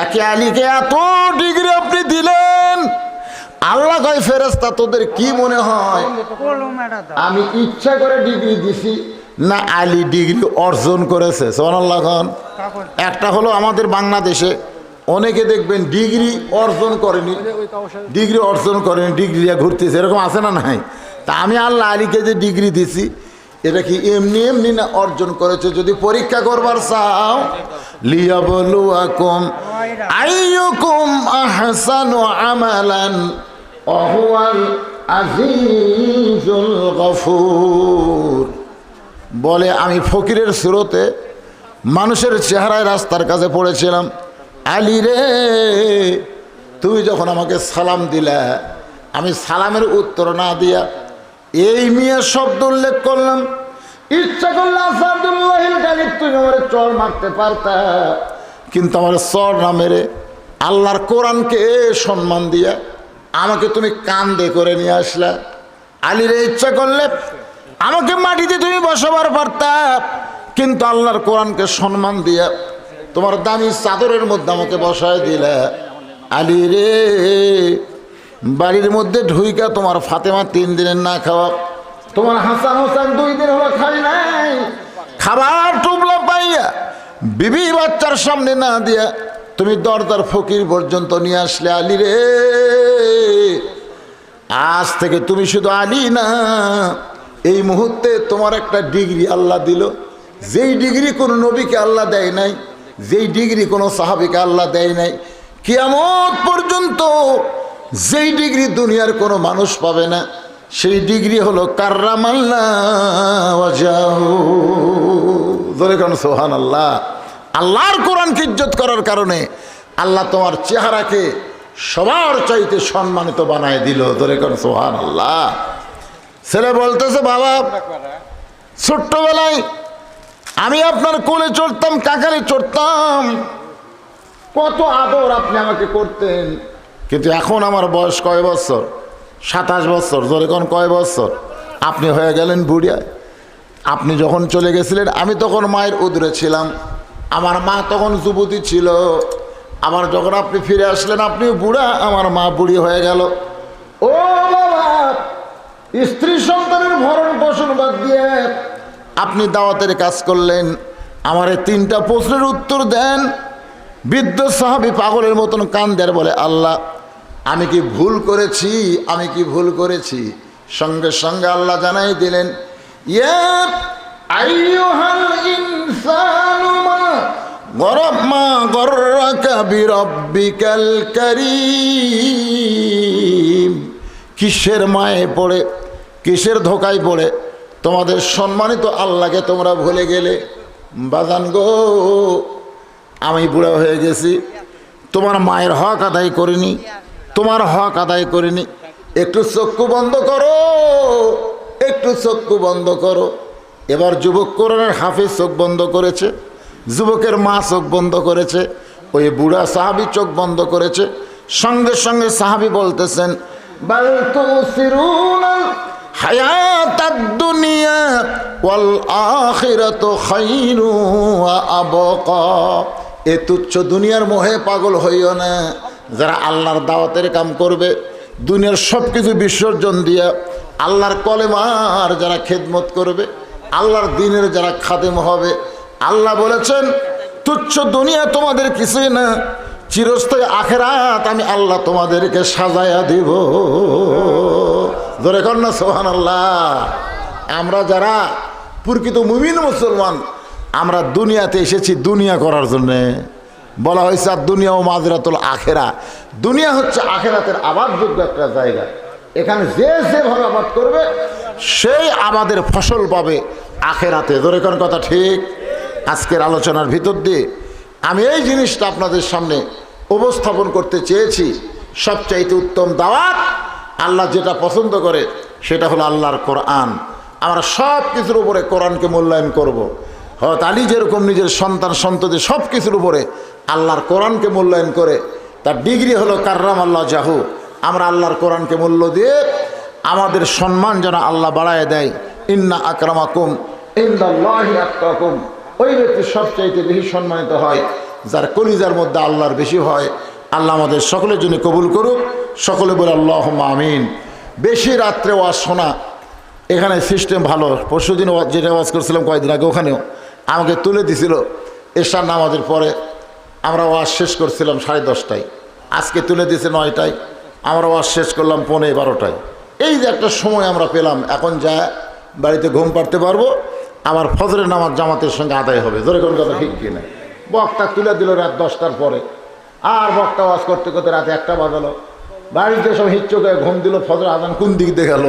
একে আলীকে এত ডিগ্রি আপনি দিলেন, আল্লাহ কয়, ফেরেশতা তোদের কি মনে হয় আমি ইচ্ছা করে ডিগ্রি দিছি না আলী ডিগ্রি অর্জন করেছে? সুবহানাল্লাহ। একটা হলো আমাদের বাংলাদেশে অনেকে দেখবেন ডিগ্রি অর্জন করেনি, ডিগ্রি নিয়ে ঘুরতেছে, এরকম আছে না নাই? তা আমি আল্লাহ আলীকে যে ডিগ্রি দিছি, এটা কি এমনি এমনি না অর্জন করেছে? যদি পরীক্ষা করবার চাও, লিয়াবলুয়াকুম আইয়ুকুম আহসানু আমালান ওয়া হুয়াল আজিজুল আজিজুল গফুর। বলে আমি ফকিরের সুরতে মানুষের চেহারায় রাস্তার কাছে পড়েছিলাম, আলী রে তুমি যখন আমাকে সালাম দিলা, আমি সালামের উত্তর না দিয়া এই মিয়া শব্দ উল্লেখ করলাম। ইচ্ছা করলে আসাদুল্লাহিল গালিব তুমি আমার চর মারতে পারতা, কিন্তু আমার চর না মেরে আল্লাহর কোরআনকে সম্মান দিয়া আমাকে তুমি কান্দে করে নিয়ে আসলা। আলীরে ইচ্ছা করলে আমাকে মাটিতে তুমি বসাবার পারতা, কিন্তু আল্লাহর কোরআনকে সম্মান দিয়া তোমার দামি চাদরের মধ্যে আমাকে বসায় দিলা। আলী রে বাড়ির মধ্যে ঢুইকা তোমার ফাতেমা 3 দিনের না খাওয়া, তোমার হাসান হোসেন 2 দিন হলো খাই নাই, খাবার টুবলা পাইয়া বিবি বাচ্চার সামনে না দিয়া তুমি দরদার ফকির পর্যন্ত নিয়ে আসলে। আলী রে আজ থেকে তুমি শুধু আলী না, এই মুহূর্তে তোমার একটা ডিগ্রি আল্লাহ দিল, যেই ডিগ্রি কোনো নবীকে আল্লাহ দেয় নাই, যেই ডিগ্রি কোনো সাহাবীকে আল্লাহ দেয় নাই, কিয়ামত পর্যন্ত যেই ডিগ্রি দুনিয়ার কোনো মানুষ পাবে না, সেই ডিগ্রি হলো কাররামাল্লাহু ওয়াজহু। জোরে কোন সুবহানাল্লাহ। আল্লাহর কোরআনকে ইজ্জত করার কারণে আল্লাহ তোমার চেহারাকে সবার চাইতে সম্মানিত বানায় দিল। জোরে কোন সুবহানাল্লাহ। ছেলে বলতেছে, বাবা ছোট্টবেলায় আমি আপনার কোলে চড়তাম, কাকারে চড়তাম, কত আদর আপনি আমাকে করতেন, কিন্তু এখন আমার বয়স কয় বছর? 27 বছর। জোরে কোন কয় বছর? আপনি হয়ে গেলেন বুড়িয়া। আপনি যখন চলে গেছিলেন আমি তখন মায়ের উদরে ছিলাম, আমার মা তখন যুবতী ছিল। আবার যখন আপনি ফিরে আসলেন আপনি বুড়া, আমার মা বুড়ি হয়ে গেল। ও বাবা, স্ত্রী সন্তানের ভরণ পোষণ বাদ দিয়ে আপনি দাওয়াতের কাজ করলেন, আমারে 3টা প্রশ্নের উত্তর দেন। বৃদ্ধ সাহাবী পাগলের মতন কান্দের বলে, আল্লাহ আমি কি ভুল করেছি, আমি কি ভুল করেছি? সঙ্গে সঙ্গে আল্লাহ জানাই দিলেন, ইয়া আইয়ুহাল ইনসানু মা গররাকা বিরাব্বিকাল কারীম। কিসের মায়ে পড়ে, কিসের ধোকায় পড়ে তোমাদের সম্মানিত আল্লাহকে তোমরা ভুলে গেলে? বাজান গো, আমি বুড়া হয়ে গেছি, তোমার মায়ের হক আদায় করিনি, তোমার হক আদায় করিনি। একটু চক্ষু বন্ধ করো, একটু চক্ষু বন্ধ করো। এবার যুবক কোরআনের হাফিজ চোখ বন্ধ করেছে, যুবকের মা চোখ বন্ধ করেছে, ওই বুড়া সাহাবী চোখ বন্ধ করেছে। সঙ্গে সঙ্গে সাহাবী বলতেছেন, বাল তুসিরুনাল হায়াতাদ দুনিয়া ওয়াল আখিরাতু খায়রু ওয়া আবকা। এ তুচ্ছ দুনিয়ার মোহে পাগল হইও না। যারা আল্লাহর দাওয়াতের কাম করবে, দুনিয়ার সব কিছু বিসর্জন দিয়া আল্লাহর কলেমার যারা খেদমত করবে, আল্লাহর দ্বীনের যারা খাদেম হবে, আল্লাহ বলেছেন তুচ্ছ দুনিয়া তোমাদের কিছুই না, চিরস্থায়ী আখিরাত আমি আল্লাহ তোমাদেরকে সাজায়া দিব। ধরে কর না সুবহানাল্লাহ। আমরা যারা প্রকৃত মুমিন মুসলমান, আমরা দুনিয়াতে এসেছি দুনিয়া করার জন্যে। বলা হয়েছে আর দুনিয়া ও মাজরাতুল আখেরা, দুনিয়া হচ্ছে আখেরাতের আবাদযোগ্য একটা জায়গা। এখানে যে যেভাবে আবাদ করবে সেই আবাদের ফসল পাবে আখেরাতে। ধরে কোন কথা ঠিক? আজকের আলোচনার ভিতর দিয়ে আমি এই জিনিসটা আপনাদের সামনে উপস্থাপন করতে চেয়েছি। সবচাইতে উত্তম দাওয়াত, আল্লাহ যেটা পছন্দ করে সেটা হলো আল্লাহর কোরআন। আমরা সব কিছুর উপরে কোরআনকে মূল্যায়ন করব। হয়তো আলী যেরকম নিজের সন্তান সন্ততি সব কিছুর উপরে আল্লাহর কোরআনকে মূল্যায়ন করে, তার ডিগ্রি হলো কাররামাল্লাহু ওয়াজহু। আমরা আল্লাহর কোরআনকে মূল্য দিয়ে আমাদের সম্মান যেন আল্লাহ বাড়ায় দেয়। ইন্না আকরামাকুম ইনদাল্লাহি আতকাকুম। ওই ব্যক্তি সবচাইতে বেশি সম্মানিত হয় যার কলিজার মধ্যে আল্লাহর বেশি হয়। আল্লাহ আমাদের সকলের জন্য কবুল করুক। সকলে বলে আল্লাহুম্মা আমিন। বেশি রাত্রে ওয়াজ শোনা, এখানে সিস্টেম ভালো। পরশুদিন যেটা ওয়াজ করছিলাম কয়েকদিন আগে, ওখানেও আমাকে তুলে দিছিল এশার নামাজের পরে। আমরা ওয়াজ শেষ করছিলাম 10:30টায়, আজকে তুলে দিয়েছে 9টায়। আমরা ওয়াজ শেষ করলাম 11:15টায়। এই যে একটা সময় আমরা পেলাম, এখন যা বাড়িতে ঘুম পাড়তে পারবো, আবার ফজরের নামাজ জামাতের সঙ্গে আদায় হবে। ধরে কোন কথা ঠিক কিনা? বক্তা তুলে দিল রাত 10টার পরে, আর বক্তা ওয়াজ করতে করতে রাত 1টা বাজালো। বাড়িতে সব হিচ্চকে ঘুম দিল, ফজর আজান কোন দিক দিয়ে গেল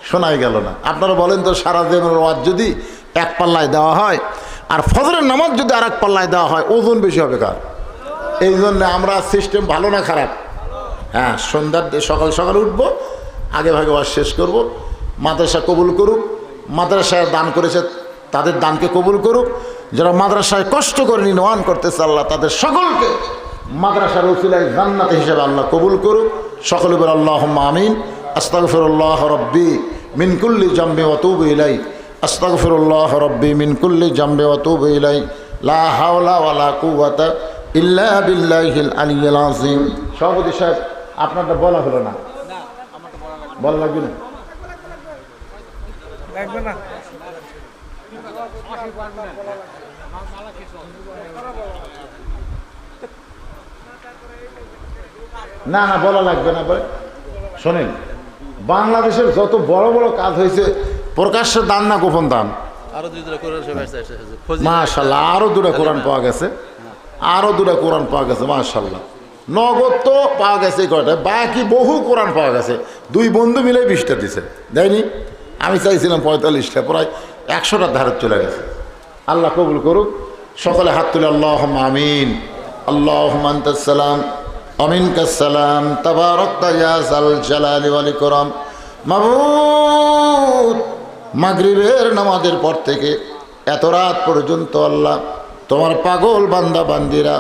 শোনাই গেল না। আপনারা বলেন তো, সারা জীবনের ওয়াজ যদি এক পাল্লায় দেওয়া হয় আর ফজরের নামাজ যদি আর এক পাল্লায় দেওয়া হয়, ওজন বেশি হবে কার? এই জন্য আমরা সিস্টেম ভালো না খারাপ? হ্যাঁ, সন্ধ্যার সকাল সকাল উঠবো, আগে ভাগে ওয়াজ শেষ করব। মাদ্রাসা কবুল করুক, মাদ্রাসায় দান করেছে তাদের দানকে কবুল করুক, যারা মাদ্রাসায় কষ্ট করে নির্মাণ করতেছে আল্লাহ তাদের সকলকে মাদ্রাসার উসিলায় জান্নাত হিসেবে আল্লাহ কবুল করুক। সকলে বলে আল্লাহুম্মা আমিন। আস্তাগফিরুল্লাহ রাব্বি মিন কুল্লি জামবি ওয়া তুবু ইলাই। আস্তাগফিরুল্লাহ রাব্বি মিন কুল্লি জামবি ওয়া তুবু ইলাই। লা হাওলা ওয়ালা কুওয়াতা ইল্লা বিল্লাহিল আলিয়্যিল আযীম। সভাপতি সাহেব, আপনারটা বলা হলো না, বলা লাগবে না? না না, বলা লাগবে না। শোনেন, বাংলাদেশের যত বড় বড় কাজ হয়েছে, প্রকাশ্যে দান না গোপন দান? মাশাআল্লাহ, আরো দুটো কোরআন পাওয়া গেছে, আরো দুটো কোরআন পাওয়া গেছে মাশাআল্লাহ। নগদ তো পাওয়া গেছে কয়টা, বাকি বহু কোরআন পাওয়া গেছে। দুই বন্ধু মিলে 20টা দিছে, দেয়নি? আমি চাইছিলাম 45টা, প্রায় 100টার ধারে চলে গেছে। আল্লাহ কবুল করুক। সকলে হাত তুলে আল্লাহুম্মা আমিন। আল্লাহুম্মা আনতাস সালাম আমিনকাস সালাম তাবারাকতা ইয়া যাল জালালি ওয়াল ইকরাম। মাবুদ, মাগরিবের নামাজের পর থেকে এত রাত পর্যন্ত আল্লাহ তোমার পাগল বান্দা বান্দিরা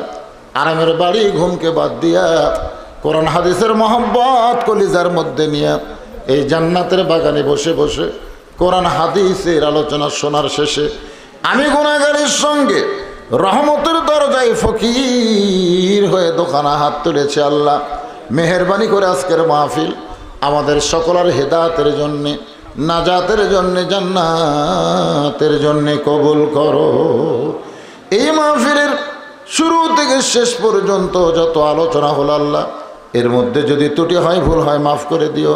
আরামের বাড়ি ঘুমকে বাদ দিয়া কোরআন হাদিসের মহব্বত কলিজার মধ্যে নিয়ে এই জান্নাতের বাগানে বসে বসে কোরআন হাদিসের আলোচনা শোনার শেষে আমি গুনাহগারের সঙ্গে রহমতের দরজায় ফকির হয়ে দোকানা হাত তুলেছে। আল্লাহ মেহেরবানি করে আজকের মাহফিল আমাদের সকলের হেদায়েতের জন্যে, নাজাতের জন্যে, জান্নাতের জন্যে কবুল করো। এই মাহফিলের শুরু থেকে শেষ পর্যন্ত যত আলোচনা হলো আল্লাহ, এর মধ্যে যদি ত্রুটি হয়, ভুল হয়, মাফ করে দিও।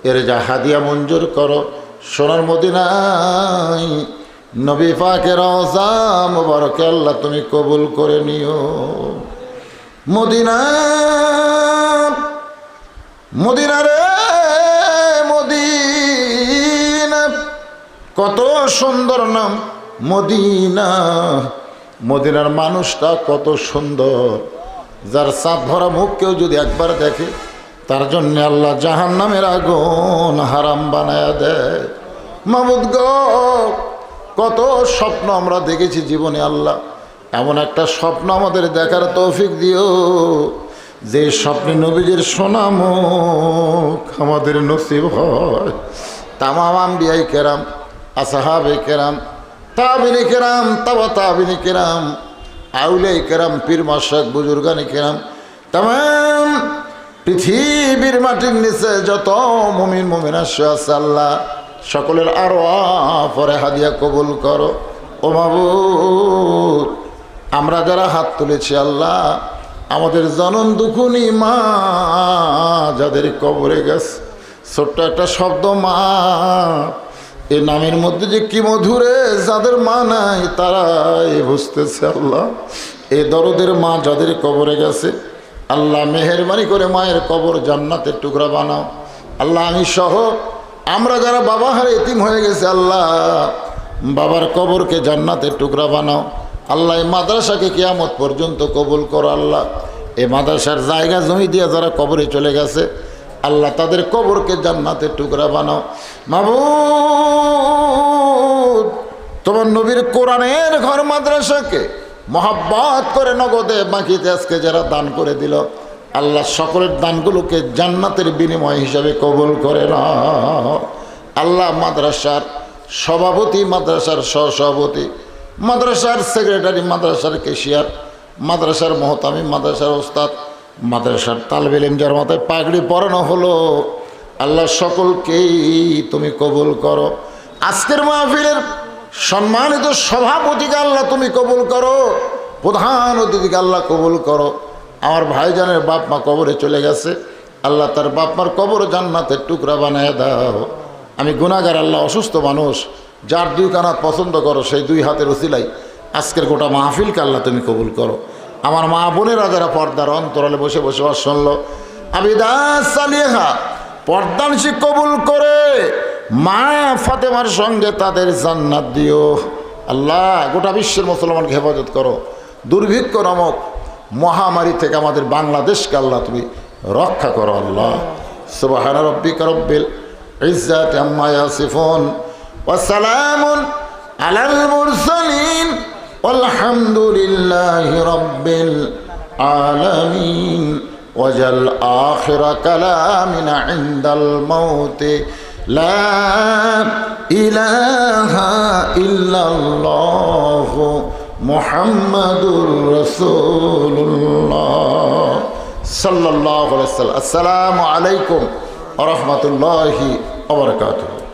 এর যা হাদিয়া মঞ্জুর করো। সোনার মদিনায় নবী পাকের রওজা মুবারকে আল্লাহ তুমি কবুল করে নিও। মদিনা, মদিনা রে মদিনা, কত সুন্দর নাম মদিনা। মদিনার মানুষটা কত সুন্দর, যার চাঁদ ভরা মুখ কেউ যদি একবার দেখে তার জন্য আল্লাহ জাহান্নামের আগুন হারাম বানায়া দেয়। মাবুদ গো, কত স্বপ্ন আমরা দেখেছি জীবনে, আল্লাহ এমন একটা স্বপ্ন আমাদের দেখার তৌফিক দিও যে স্বপ্নে নবীজির সোনা মুখ আমাদের নসিব হয়। তামাম আম্বিয়ায়ে কেরাম, আসহাবে কেরাম, তাবিনে কেরাম, তাবা তাবিনে কেরাম, আউলিয়ায়ে কেরাম, পীর মাশায়েখ, বুজুর্গানে কেরাম, তামাম পৃথিবীর মাটির নিচে যত মুমিন মুমিনা আছে আল্লাহ সকলের আরওয়াহ পরে হাদিয়া কবুল করো। ও মাবুদ, আমরা যারা হাত তুলেছি আল্লাহ, আমাদের জনম দুখুনি মা যাদের কবরে গেছে, ছোট্ট একটা শব্দ মা, এই নামের মধ্যে যে কি মধুরে, যাদের মা নাই তারাই বুঝতেছে আল্লাহ। এই দরদের মা যাদের কবরে গেছে আল্লাহ মেহেরবানি করে মায়ের কবর জান্নাতের টুকরা বানাও। আল্লাহ আমি সহ আমরা যারা বাবা হারে এতিম হয়ে গেছে আল্লাহ, বাবার কবরকে জান্নাতের টুকরা বানাও। আল্লাহ এই মাদ্রাসাকে কিয়ামত পর্যন্ত কবুল করো। আল্লাহ এই মাদ্রাসার জায়গা জমি দিয়ে যারা কবরে চলে গেছে আল্লাহ তাদের কবরকে জান্নাতের টুকরা বানাও। মাবুদ, তোমার নবীর কোরআনের ঘর মাদ্রাসাকে মহাব্বত করে নগদে বাকিতে আজকে যারা দান করে দিল আল্লাহ সকলের দানগুলোকে জান্নাতের বিনিময় হিসাবে কবুল করে নাও। আল্লাহ মাদ্রাসার সভাপতি, মাদ্রাসার সহসভাপতি, মাদ্রাসার সেক্রেটারি, মাদ্রাসার ক্যাশিয়ার, মাদ্রাসার মহতামি, মাদ্রাসার ওস্তাদ, মাদ্রাসার তালবে ইলম যার মাথায় পাগড়ি পরানো হলো আল্লাহ সকলকেই তুমি কবুল করো। আজকের মাহফিলের সম্মানিত সভাপতিকে আল্লাহ তুমি কবুল করো, প্রধান অতিথিকে আল্লাহ কবুল করো। আমার ভাইজানের বাপ মা কবরে চলে গেছে আল্লাহ তার বাপ মার কবর জান্নাতের টুকরা বানায় দাও। আমি গুনাহগার আল্লাহ, অসুস্থ মানুষ, যার দুই কানাত পছন্দ করো সেই দুই হাতের উসিলাই আজকের গোটা মাহফিলকে আল্লাহ তুমি কবুল করো। আমার মা বোনেরা যারা পর্দার অন্তরালে বসে বসে শুনলো আবিদাস সালিহা পর্দানশি কবুল করে মা ফাতেমার সঙ্গে তাদের জান্নাত দিও। আল্লাহ গোটা বিশ্বের মুসলমানকে হেফাজত করো। দুর্ভিক্ষ নামক মহামারী থেকে আমাদের বাংলাদেশকে আল্লাহ তুমি রক্ষা করো। আল্লাহ সুবহান রাব্বিকা রব্বিল ইজ্জাতি আম্মা ইয়াসিফুন ওয়া সালামুন আলাল মুরসালিন walhamdulillahi rabbil alamin wajal akhira kalamina indal mauti la ilaha illallah muhammadur rasulullah sallallahu alaihi wasallam. Assalamu alaikum wa rahmatullahi wa barakatuh.